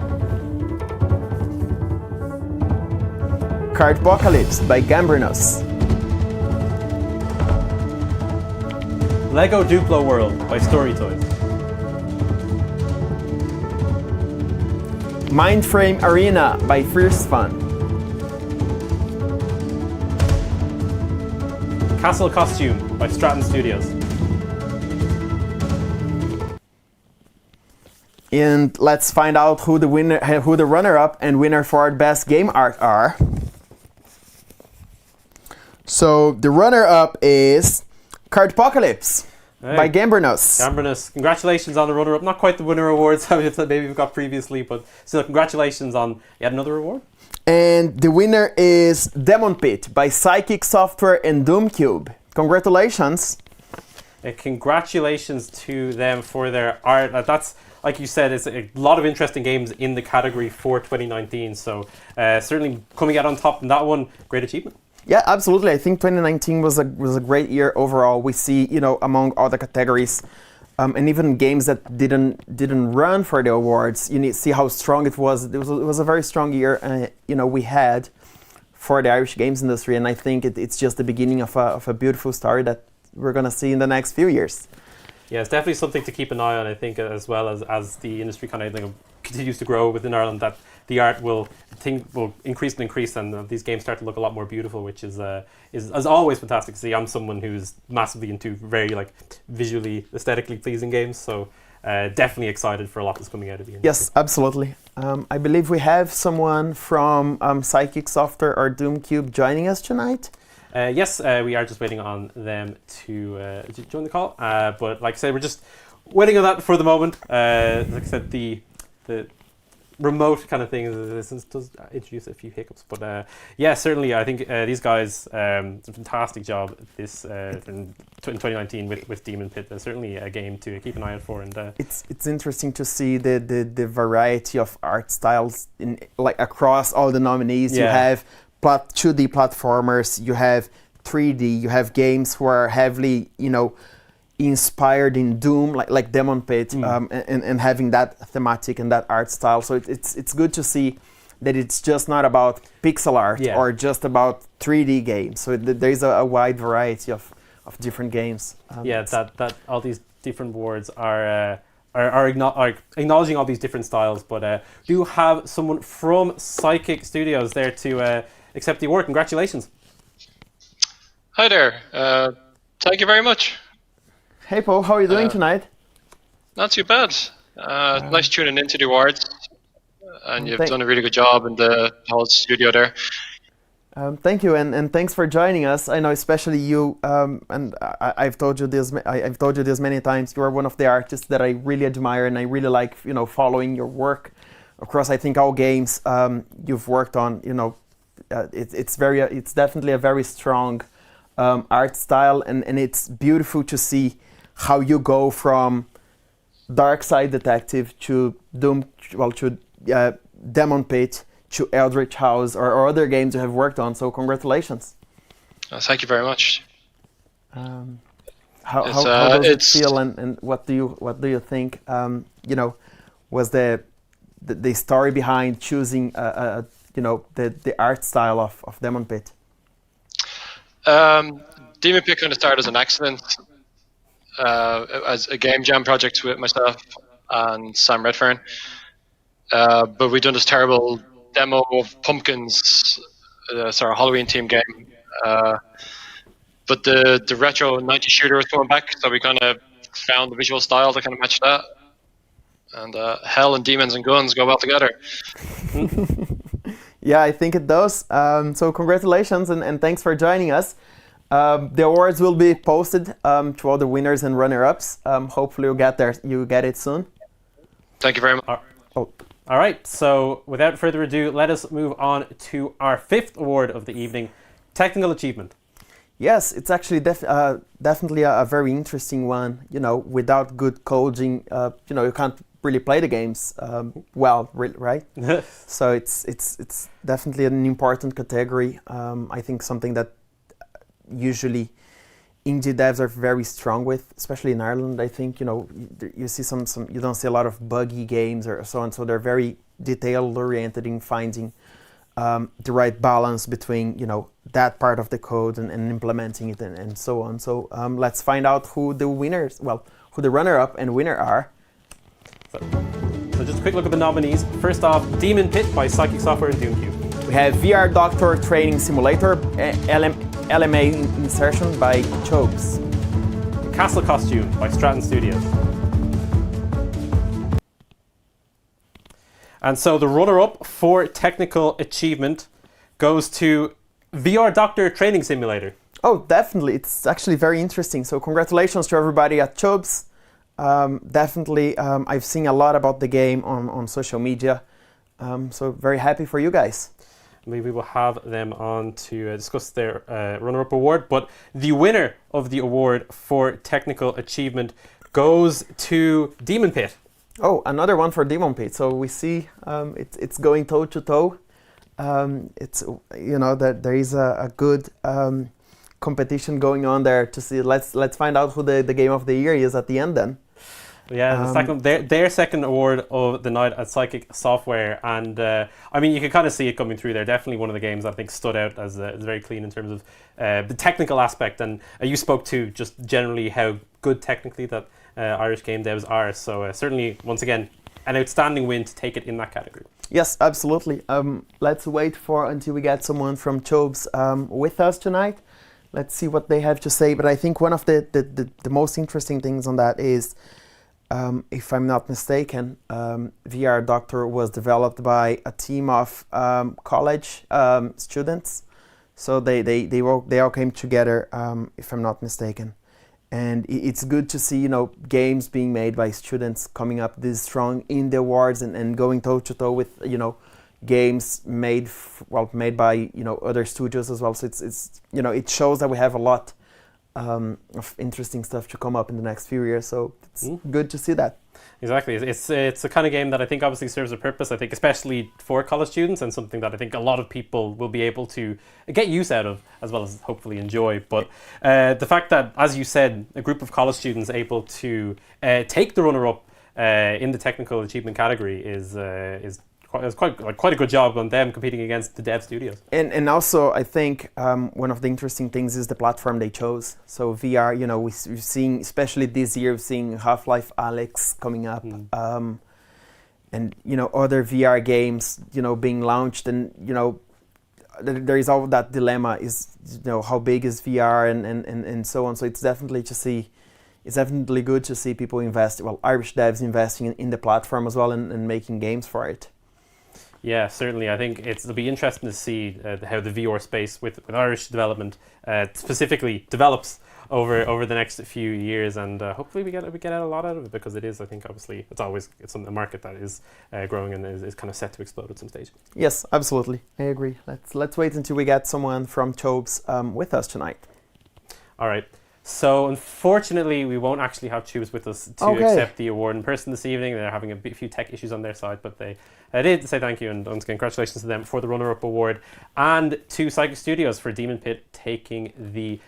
Cardpocalypse by Gambrinus. Lego Duplo World by Storytoys. Mindframe Arena by Fierce Fun. Castle Costume by Stratton Studios. And let's find out who the runner-up and winner for Best Game Art are. So the runner-up is Cardpocalypse by Gambrinus. Gambrinus, congratulations on the runner-up. Not quite the winner awards maybe we've got previously, but still congratulations on yet another award. And the winner is Demon Pit by Psychic Software and Doomcube. Congratulations. Congratulations to them for their art. That's, like you said, it's a lot of interesting games in the category for 2019. So certainly coming out on top in that one, great achievement. Yeah, absolutely. I think 2019 was a great year overall. We see, among other categories, and even games that didn't run for the awards, you see how strong it was. It was a very strong year, we had for the Irish games industry, and I think it's just the beginning of a beautiful story that we're gonna see in the next few years. Yeah, it's definitely something to keep an eye on, I think, as well as the industry kind of continues to grow within Ireland, that the art will increase and increase, and these games start to look a lot more beautiful, which is as always fantastic to see. I'm someone who's massively into very like visually, aesthetically pleasing games, so definitely excited for a lot that's coming out of the industry. Yes, absolutely. I believe we have someone from Psychic Software or Doomcube joining us tonight. Yes, we are just waiting on them to join the call. But like I said, we're just waiting on that for the moment. Like I said, the remote kind of thing does introduce a few hiccups. But yeah, certainly, I think these guys did a fantastic job this in 2019 with Demon Pit. Certainly a game to keep an eye out for. And it's interesting to see the variety of art styles in like across all the nominees. Yeah. You have 2D platformers, you have 3D, you have games who are heavily, inspired in Doom, like Demon Pit, and having that thematic and that art style. So it's good to see that it's just not about pixel art or just about 3D games. So there's a wide variety of different games. That all these different awards are acknowledging all these different styles, but do have someone from Psychic Studios there to accept the award. Congratulations. Hi there. Thank you very much. Hey, Paul, how are you doing tonight? Not too bad. Nice tuning into the awards, and you've done a really good job in the whole studio there. Thank you, and thanks for joining us. I know, especially you, and I've told you this. I've told you this many times. You are one of the artists that I really admire, and I really like, following your work across. I think all games you've worked on. It's definitely a very strong art style, and it's beautiful to see how you go from Dark Side Detective to Demon Pit to Eldritch House or other games you have worked on. So congratulations. Thank you very much. How does it feel, and what do you think? Was the story behind choosing the art style of Demon Pit? Demon Pit kind of started as an accident, as a game jam project with myself and Sam Redfern. But we'd done this terrible demo of Pumpkins, sort of Halloween themed game. But the retro 90s shooter was coming back, so we kind of found the visual style that kind of matched that. And hell and demons and guns go well together. Yeah, I think it does. So congratulations and thanks for joining us. The awards will be posted to all the winners and runner-ups. Hopefully you get it soon. Thank you very much. All right, so without further ado, let us move on to our fifth award of the evening, Technical Achievement. Yes, it's actually definitely a very interesting one. Without good coding, you can't really play the games well, right? So it's definitely an important category. I think something that usually indie devs are very strong with, especially in Ireland. I think you see some you don't see a lot of buggy games or so on. So they're very detail oriented in finding the right balance between that part of the code and implementing it and so on. So let's find out who the runner-up and winner are. So just a quick look at the nominees. First off, Demon Pit by Psychic Software and Doomcube. We have VR Doctor Training Simulator, LMA Insertion by Chokes. Castle Costume by Stratton Studios. And so the runner-up for Technical Achievement goes to VR Doctor Training Simulator. Oh, definitely. It's actually very interesting. So congratulations to everybody at Chobs. Definitely, I've seen a lot about the game on social media. So very happy for you guys. Maybe we'll have them on to discuss their runner-up award. But the winner of the award for Technical Achievement goes to Demon Pit. Oh, another one for Demon Pit. So we see it's going toe to toe. It's that there is a good competition going on there to see. Let's find out who the game of the year is at the end then. Yeah, their second award of the night at Psychic Software, and you can kind of see it coming through there. Definitely one of the games I think stood out as very clean in terms of the technical aspect, and you spoke to just generally how good technically that Irish game devs are. So certainly, once again, an outstanding win to take it in that category. Yes, absolutely. Let's wait until we get someone from Chobes with us tonight. Let's see what they have to say. But I think one of the most interesting things on that is, if I'm not mistaken, VR Doctor was developed by a team of college students. So they all came together, if I'm not mistaken. And it's good to see, games being made by students coming up this strong in the awards and going toe to toe with, games made by other studios as well. So it's it shows that we have a lot of interesting stuff to come up in the next few years. So it's good to see that. Exactly. It's a kind of game that I think obviously serves a purpose, I think, especially for college students, and something that I think a lot of people will be able to get use out of, as well as hopefully enjoy. But the fact that, as you said, a group of college students able to take the runner-up in the technical achievement category is quite a good job on them competing against the dev studios. And also, I think one of the interesting things is the platform they chose. So VR, we're seeing, especially this year, we're seeing Half-Life Alyx coming up, and other VR games, being launched, and there is all that dilemma: is how big is VR and so on. So it's definitely good to see people invest. Well, Irish devs investing in the platform as well and making games for it. Yeah, certainly. I think it'll be interesting to see how the VR space with Irish development specifically develops over the next few years, and hopefully we get a lot out of it, because it is, I think, obviously it's a market that is growing and is kind of set to explode at some stage. Yes, absolutely. I agree. Let's wait until we get someone from Chobes with us tonight. All right. So unfortunately, we won't actually have Tubes with us to accept the award in person this evening. They're having a few tech issues on their side, but they did say thank you, and once again, congratulations to them for the runner-up award, and to Psychic Studios for Demon Pit taking the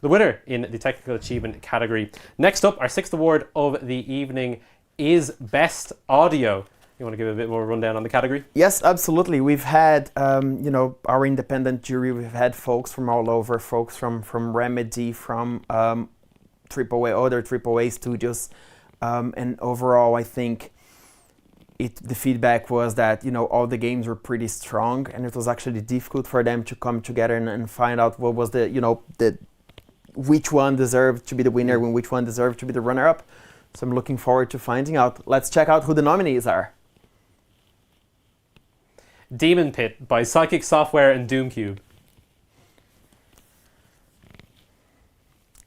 winner in the technical achievement category. Next up, our sixth award of the evening is Best Audio. You want to give a bit more rundown on the category? Yes, absolutely. We've had, our independent jury. We've had folks from all over, folks from Remedy, from other AAA studios, and overall, I think the feedback was that all the games were pretty strong, and it was actually difficult for them to come together and find out what was which one deserved to be the winner and which one deserved to be the runner-up. So I'm looking forward to finding out. Let's check out who the nominees are. Demon Pit by Psychic Software and Doomcube.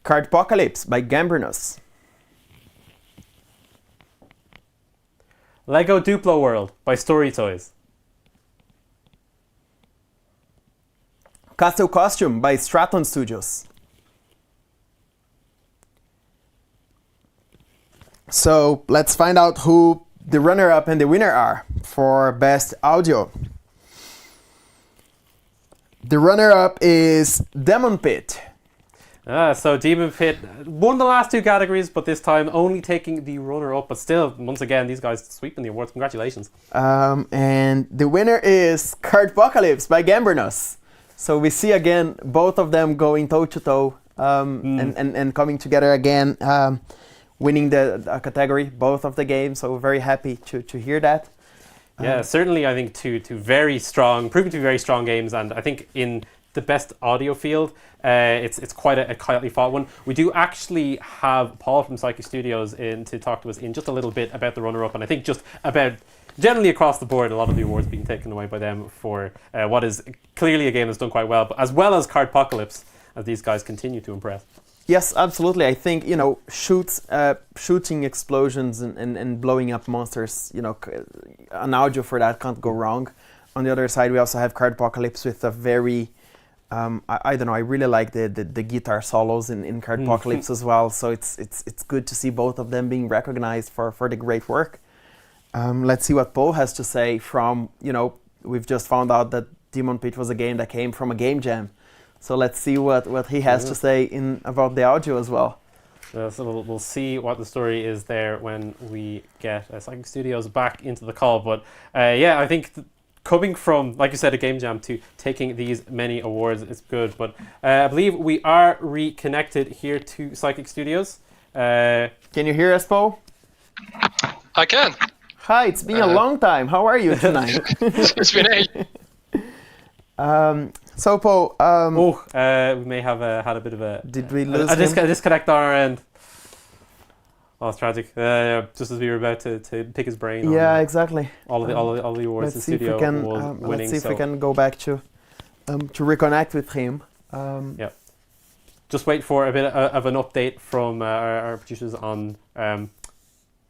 Cardpocalypse by Gambrinus. Lego Duplo World by Story Toys. Castle Costume by Straton Studios. So let's find out who the runner-up and the winner are for Best Audio. The runner-up is Demon Pit. So Demon Pit won the last two categories, but this time only taking the runner-up. But still, once again, these guys sweeping the awards. Congratulations. And the winner is Cardpocalypse by Gambrinus. So we see again both of them going toe-to-toe and coming together again, winning the category, both of the games. So we're very happy to hear that. Yeah, certainly I think two proving to be very strong games, and I think in the best audio field, it's quite a tightly fought one. We do actually have Paul from Psychic Studios in to talk to us in just a little bit about the runner-up, and I think just about generally across the board, a lot of the awards being taken away by them for what is clearly a game that's done quite well, but as well as Cardpocalypse, as these guys continue to impress. Yes, absolutely. I think, shooting explosions and blowing up monsters, an audio for that can't go wrong. On the other side, we also have Cardpocalypse with a very, I don't know, I really like the guitar solos in Cardpocalypse as well. So it's good to see both of them being recognized for the great work. Let's see what Poe has to say from, we've just found out that Demon Pit was a game that came from a game jam. So let's see what he has to say about the audio as well. So we'll see what the story is there when we get Psychic Studios back into the call. But I think coming from, like you said, a game jam to taking these many awards is good. But I believe we are reconnected here to Psychic Studios. Can you hear us, Poe? I can. Hi, it's been a long time. How are you tonight? It's been age. So, Paul, we may have had a bit of a did we lose a him? disconnect on our end. Oh, it's tragic. Just as we were about to pick his brain. Yeah, on, exactly. all the awards the studio was winning. Let's see if we can go back to reconnect with him. Yeah. Just wait for a bit of an update from our producers on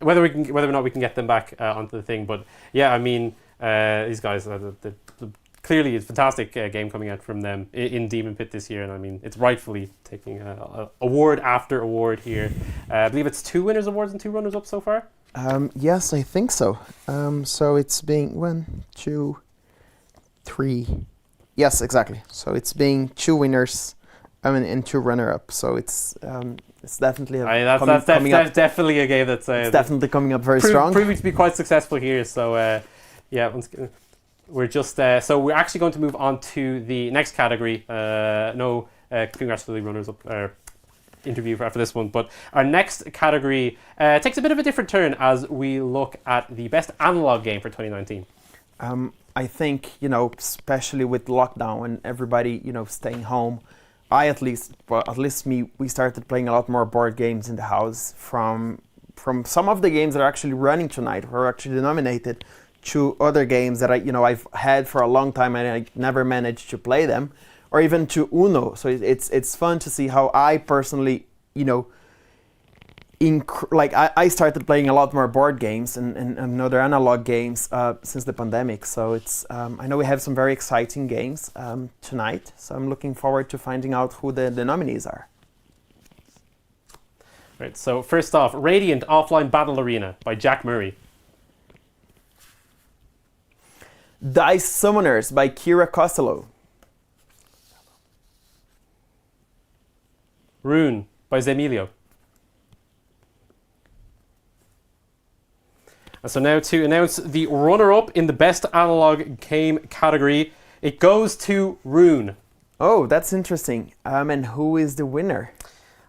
whether or not we can get them back onto the thing. But yeah, I mean, these guys, clearly it's a fantastic game coming out from them in Demon Pit this year, and I mean, it's rightfully taking award after award here. I believe it's 2 winners awards and 2 runners up so far. Yes, I think so. So it's being 1, 2, 3. Yes, exactly. So it's being 2 winners, and 2 runner-up. So it's definitely that's definitely a game that's it's definitely coming up very strong. Proving to be quite successful here. So yeah, we're just so we're actually going to move on to the next category. No, congrats to the runners-up interview for this one, but our next category takes a bit of a different turn as we look at the best analog game for 2019. I think, especially with lockdown and everybody, staying home, at least me, we started playing a lot more board games in the house from some of the games that are actually running tonight, were actually nominated, to other games that I've had for a long time and I never managed to play them, or even to Uno. So it's fun to see how I personally, I started playing a lot more board games and other analog games since the pandemic. So it's I know we have some very exciting games tonight. So I'm looking forward to finding out who the nominees are. Right. So first off, Radiant Offline Battle Arena by Jack Murray. Dice Summoners by Kira Costello. Rune by Zemilio. And so now to announce the runner-up in the best analog game category, it goes to Rune. Oh, that's interesting. And who is the winner?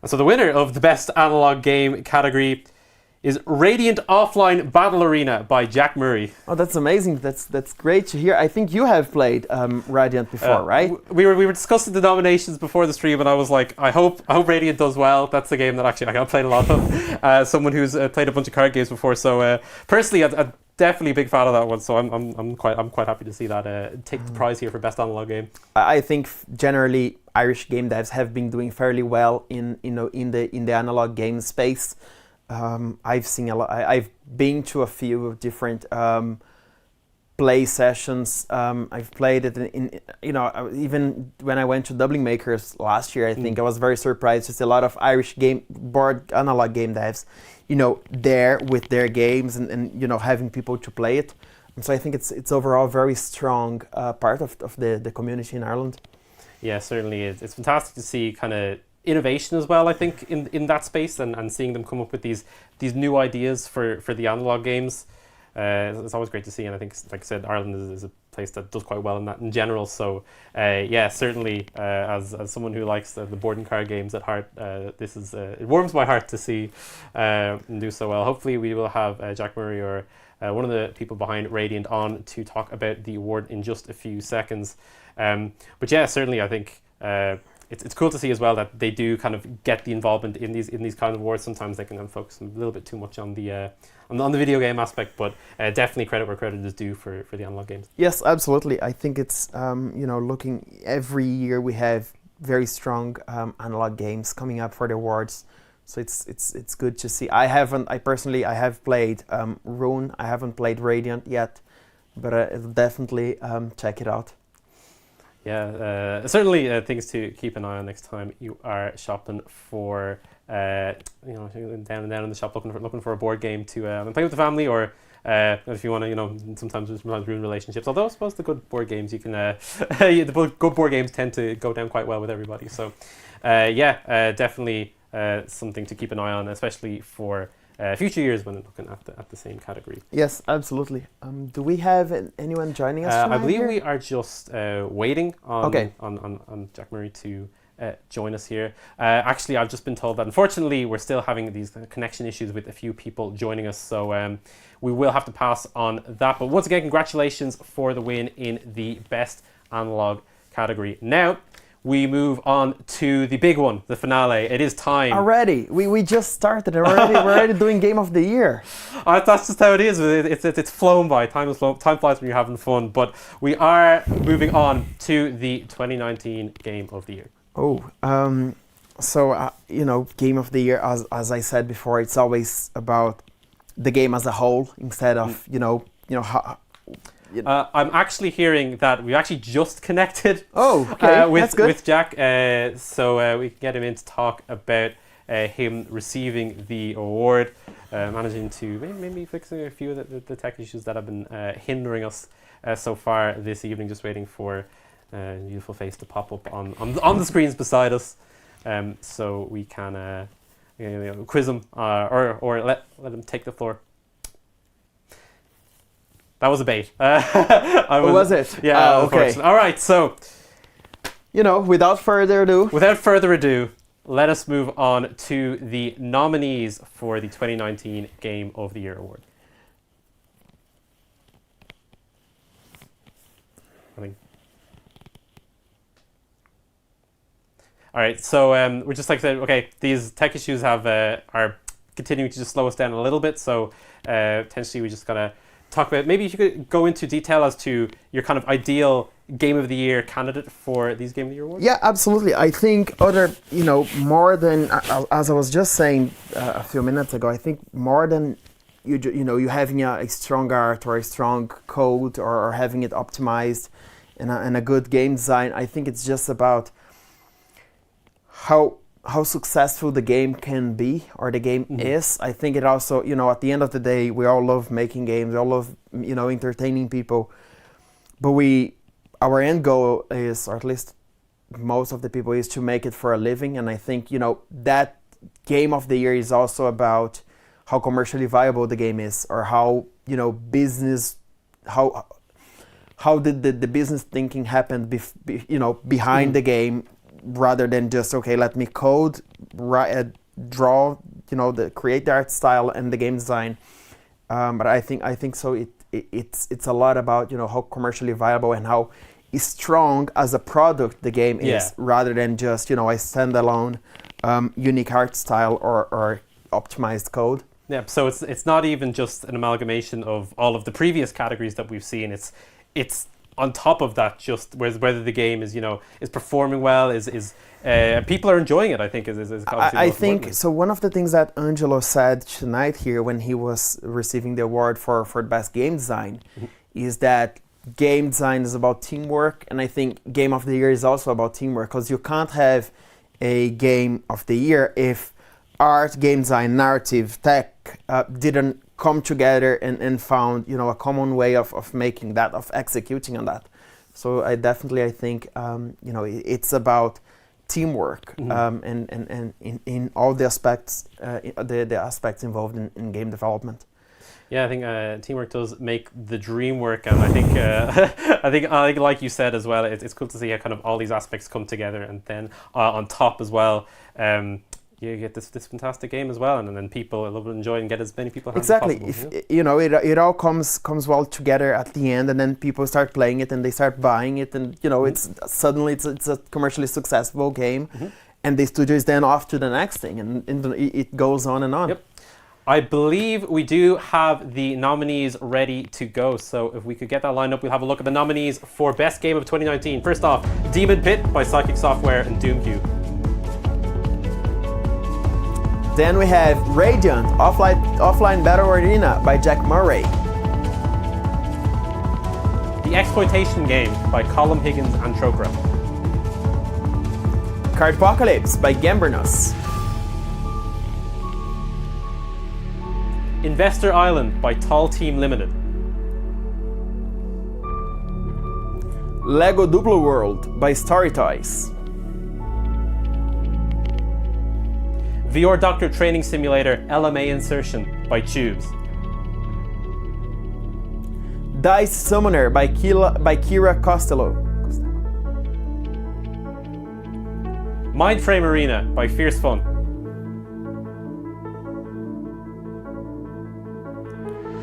And so the winner of the best analog game category is Radiant Offline Battle Arena by Jack Murray. Oh, that's amazing. That's great to hear. I think you have played Radiant before, right? We were discussing the nominations before the stream, and I was like, I hope Radiant does well. That's the game that actually I've played a lot of. Someone who's played a bunch of card games before. So personally, I'm definitely a big fan of that one. So I'm quite happy to see that take the prize here for best analog game. I think generally Irish game devs have been doing fairly well in the analog game space. I've seen a lot. I've been to a few different play sessions. I've played it in even when I went to Dublin Makers last year. I think I was very surprised to see a lot of Irish analog game devs, there with their games and having people to play it. And so I think it's overall a very strong part of the community in Ireland. Yeah, certainly is. It's fantastic to see kind of innovation as well, I think, in that space and seeing them come up with these new ideas for the analog games. It's always great to see, and I think, like I said, Ireland is a place that does quite well in that in general. So yeah, certainly as someone who likes the board and card games at heart, this is it warms my heart to see them do so well. Hopefully we will have Jack Murray or one of the people behind Radiant on to talk about the award in just a few seconds. But yeah, certainly I think it's cool to see as well that they do kind of get the involvement in these kind of awards. Sometimes they can focus a little bit too much on the video game aspect, but definitely credit where credit is due for the analog games. Yes, absolutely. I think it's looking every year we have very strong analog games coming up for the awards, so it's good to see. I personally have played Rune. I haven't played Radiant yet, but I'll definitely check it out. Yeah, certainly things to keep an eye on next time you are shopping for, down and down in the shop looking for a board game to play with the family, or if you want to, sometimes ruin relationships. Although I suppose the good board games the good board games tend to go down quite well with everybody. So, definitely something to keep an eye on, especially for future years when looking at the same category. Yes, absolutely. Do we have anyone joining us tonight? I believe we are just waiting on Okay. on Jack Murray to join us here. Actually, I've just been told that unfortunately we're still having these connection issues with a few people joining us, so we will have to pass on that. But once again, congratulations for the win in the best analog category. Now we move on to the big one, the finale. It is time. Already, we just started. We're already doing Game of the Year. That's just how it is. It's flown by. Time flies when you're having fun. But we are moving on to the 2019 Game of the Year. Game of the Year, as I said before, it's always about the game as a whole instead of how. I'm actually hearing that we actually just connected. That's good. With Jack, so we can get him in to talk about him receiving the award, managing to maybe fixing a few of the tech issues that have been hindering us so far this evening. Just waiting for a beautiful face to pop up on the screens beside us, so we can quiz him or let him take the floor. That was a bait. Was it? Yeah. Okay. All right. So, without further ado, let us move on to the nominees for the 2019 Game of the Year award. All right. So we're just like I said. Okay, these tech issues are continuing to just slow us down a little bit. So potentially we just gotta talk about, maybe if you could go into detail as to your kind of ideal Game of the Year candidate for these Game of the Year awards. Yeah, absolutely. I think more than, as I was just saying a few minutes ago, I think more than you having a strong art or a strong code or having it optimized and a good game design, I think it's just about how successful the game can be or the game is. I think it also, at the end of the day, we all love making games, we all love, entertaining people, but our end goal is, or at least most of the people, is to make it for a living. And I think, that Game of the Year is also about how commercially viable the game is, or how, how did the business thinking happen, behind the game, rather than just, okay, let me code, draw, create the art style and the game design. But I think so. It's a lot about how commercially viable and how strong as a product the game is, rather than just a standalone unique art style or optimized code. Yeah. So it's not even just an amalgamation of all of the previous categories that we've seen. It's on top of that, just whether the game is performing well, is people are enjoying it. I think is I think so. One of the things that Angelo said tonight here when he was receiving the award for the best game design is that game design is about teamwork, and I think Game of the Year is also about teamwork, because you can't have a Game of the Year if art, game design, narrative, tech didn't come together and found a common way of making that, of executing on that. So I think it's about teamwork, and in all the aspects, the aspects involved in game development. Yeah, I think teamwork does make the dream work, and I think I think like you said as well, it's cool to see how kind of all these aspects come together, and then on top as well, you get this fantastic game as well, and then people love to enjoy and get as many people as possible. If it all comes well together at the end, and then people start playing it and they start buying it, and it's suddenly it's a commercially successful game, and the studio is then off to the next thing, and it goes on and on. Yep. I believe we do have the nominees ready to go, so if we could get that lined up, we'll have a look at the nominees for Best Game of 2019. First off, Demon Pit by Psychic Software and Doomcube. Then we have Radiant, Offline Battle Arena by Jack Murray. The Exploitation Game by Colum Higgins and Trokra. Cardpocalypse by Gambrinus. Investor Island by Tall Team Limited. Lego Duplo World by Story Toys. VR Doctor Training Simulator LMA Insertion by Tubes. Dice Summoner by Kira Costello. Mindframe Arena by Fierce Fun.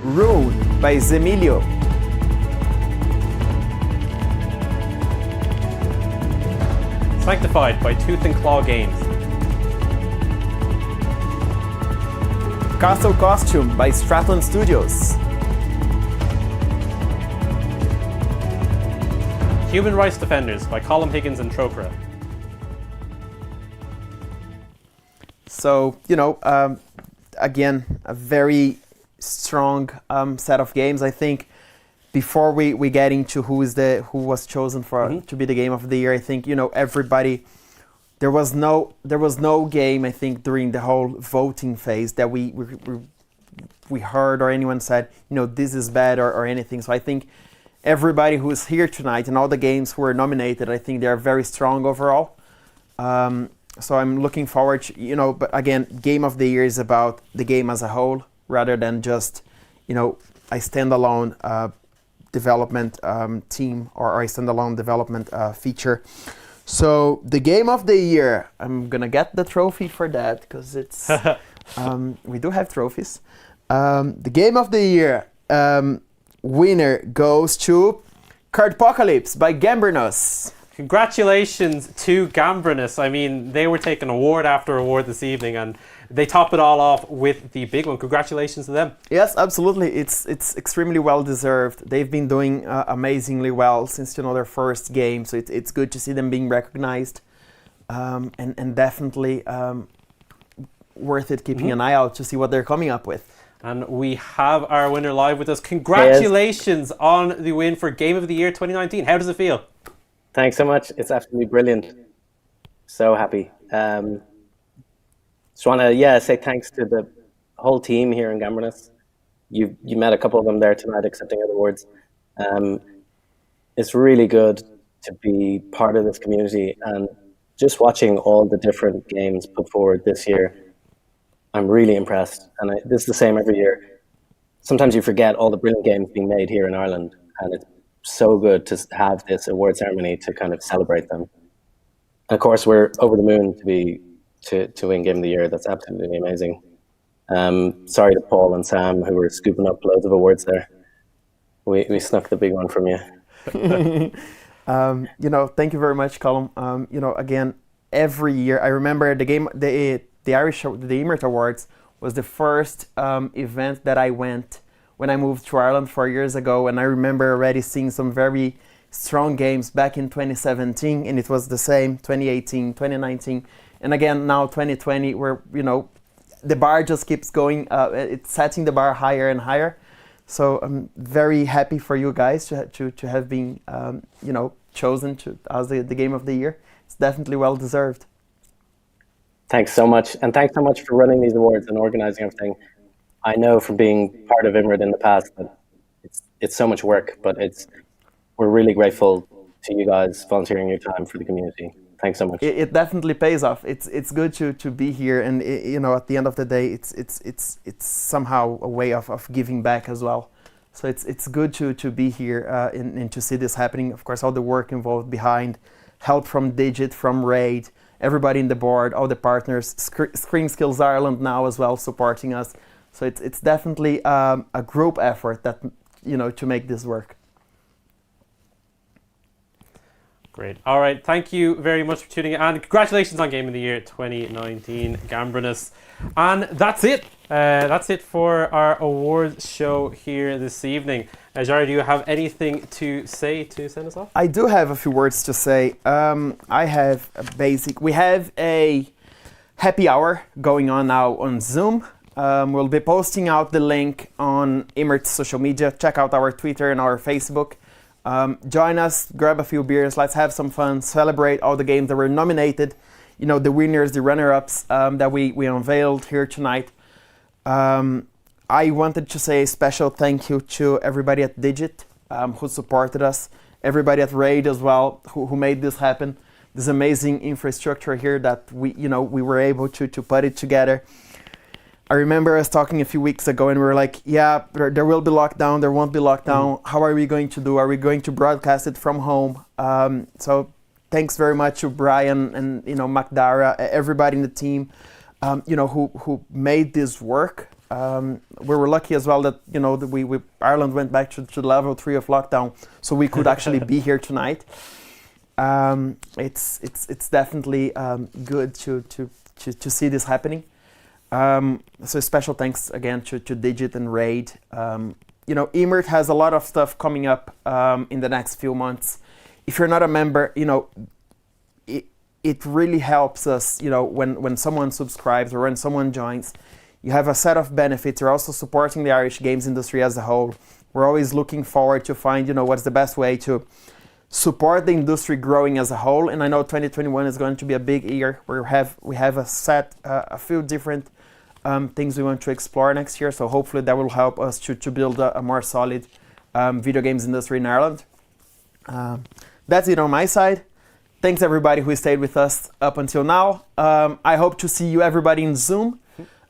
Rule by Zemilio. Sanctified by Tooth and Claw Games. Castle Costume by Stratton Studios. Human Rights Defenders by Colm Higgins and Trokra. So, again, a very strong set of games. I think before we get into who was chosen for to be the game of the year, I think everybody. There was no game, I think, during the whole voting phase that we heard or anyone said this is bad or anything. So I think everybody who is here tonight and all the games who were nominated, I think they are very strong overall. So I'm looking forward to, but again, Game of the Year is about the game as a whole rather than just, a standalone development team or a standalone development feature. So the Game of the Year, I'm going to get the trophy for that because it's, we do have trophies. The Game of the Year winner goes to Cardpocalypse by Gambrinus. Congratulations to Gambrinus. I mean, they were taking award after award this evening, and they top it all off with the big one. Congratulations to them. Yes, absolutely. It's extremely well deserved. They've been doing amazingly well since their first game, so it's good to see them being recognized, and definitely worth it keeping an eye out to see what they're coming up with. And we have our winner live with us. Congratulations on the win for Game of the Year 2019. How does it feel? Thanks so much. It's absolutely brilliant. So happy. Just want to say thanks to the whole team here in Gambrinus. You met a couple of them there tonight accepting other awards. It's really good to be part of this community, and just watching all the different games put forward this year, I'm really impressed. And this is the same every year. Sometimes you forget all the brilliant games being made here in Ireland, and it's so good to have this award ceremony to kind of celebrate them. And of course, we're over the moon to win Game of the Year. That's absolutely amazing. Sorry to Paul and Sam who were scooping up loads of awards there. We snuck the big one from you. Thank you very much, Colm. Again, every year I remember the Imirt Awards was the first event that I went when I moved to Ireland 4 years ago, and I remember already seeing some very strong games back in 2017, and it was the same 2018, 2019, and again now 2020, where the bar just keeps going. It's setting the bar higher and higher. So I'm very happy for you guys to have been chosen as the Game of the Year. It's definitely well deserved. Thanks so much, and thanks so much for running these awards and organizing everything. I know from being part of Imirt in the past that it's so much work, but we're really grateful to you guys volunteering your time for the community. Thanks so much. It definitely pays off. It's good to be here, and at the end of the day, it's somehow a way of giving back as well. So it's good to be here and to see this happening. Of course, all the work involved behind, help from Digit, from Raid, everybody in the board, all the partners, Screen Skills Ireland now as well supporting us. So it's definitely a group effort that to make this work. Great. All right. Thank you very much for tuning in, and congratulations on Game of the Year 2019, Gambrinus. And that's it. That's it for our awards show here this evening. Jari, do you have anything to say to send us off? I do have a few words to say. We have a happy hour going on now on Zoom. We'll be posting out the link on Imirt's social media. Check out our Twitter and our Facebook. Join us, grab a few beers, let's have some fun, celebrate all the games that were nominated, the winners, the runner-ups that we unveiled here tonight. I wanted to say a special thank you to everybody at Digit who supported us, everybody at Raid as well who made this happen. This amazing infrastructure here that we were able to put it together. I remember us talking a few weeks ago and we were like, yeah, there will be lockdown, there won't be lockdown. How are we going to do? Are we going to broadcast it from home? So thanks very much to Brian and Macdara, everybody in the team, who made this work. We were lucky as well that that Ireland went back to level 3 of lockdown, so we could actually be here tonight. It's definitely good to see this happening. So special thanks again to Digit and Raid. Imirt has a lot of stuff coming up in the next few months. If you're not a member, it really helps us, when someone subscribes or when someone joins. You have a set of benefits. You're also supporting the Irish games industry as a whole. We're always looking forward to find, what's the best way to support the industry growing as a whole. And I know 2021 is going to be a big year. We have a few different things we want to explore next year. So hopefully that will help us to build a more solid video games industry in Ireland. That's it on my side. Thanks everybody who stayed with us up until now. I hope to see you everybody in Zoom.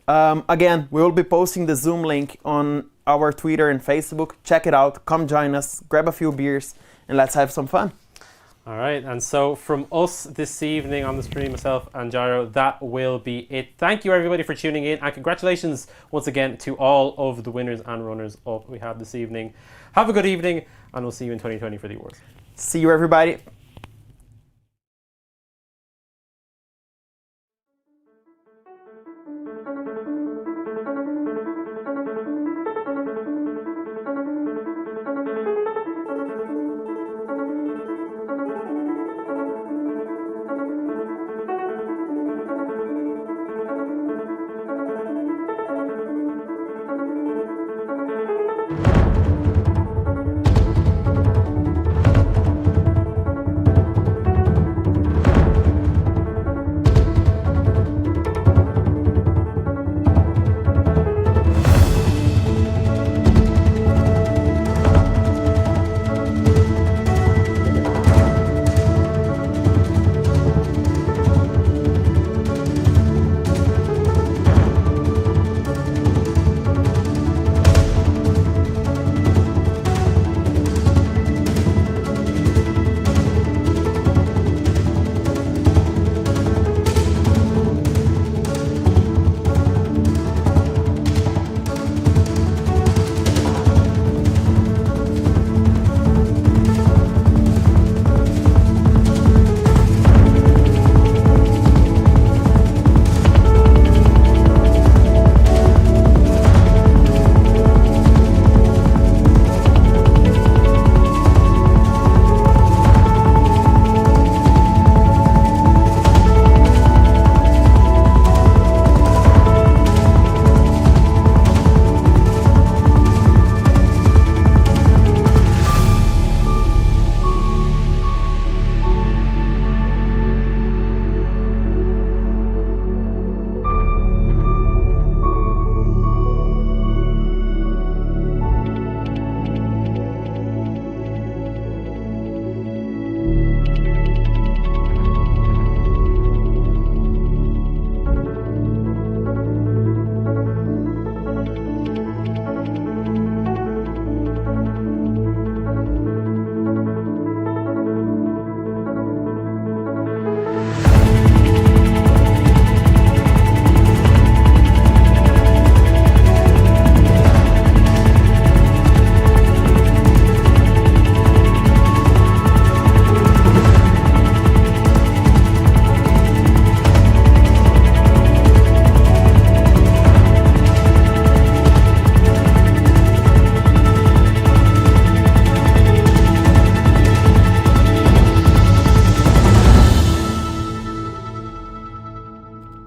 Again, we will be posting the Zoom link on our Twitter and Facebook. Check it out. Come join us. Grab a few beers and let's have some fun. All right, and so from us this evening on the stream, myself and Gyro, that will be it. Thank you everybody for tuning in, and congratulations once again to all of the winners and runners up we had this evening. Have a good evening, and we'll see you in 2020 for the awards. See you everybody.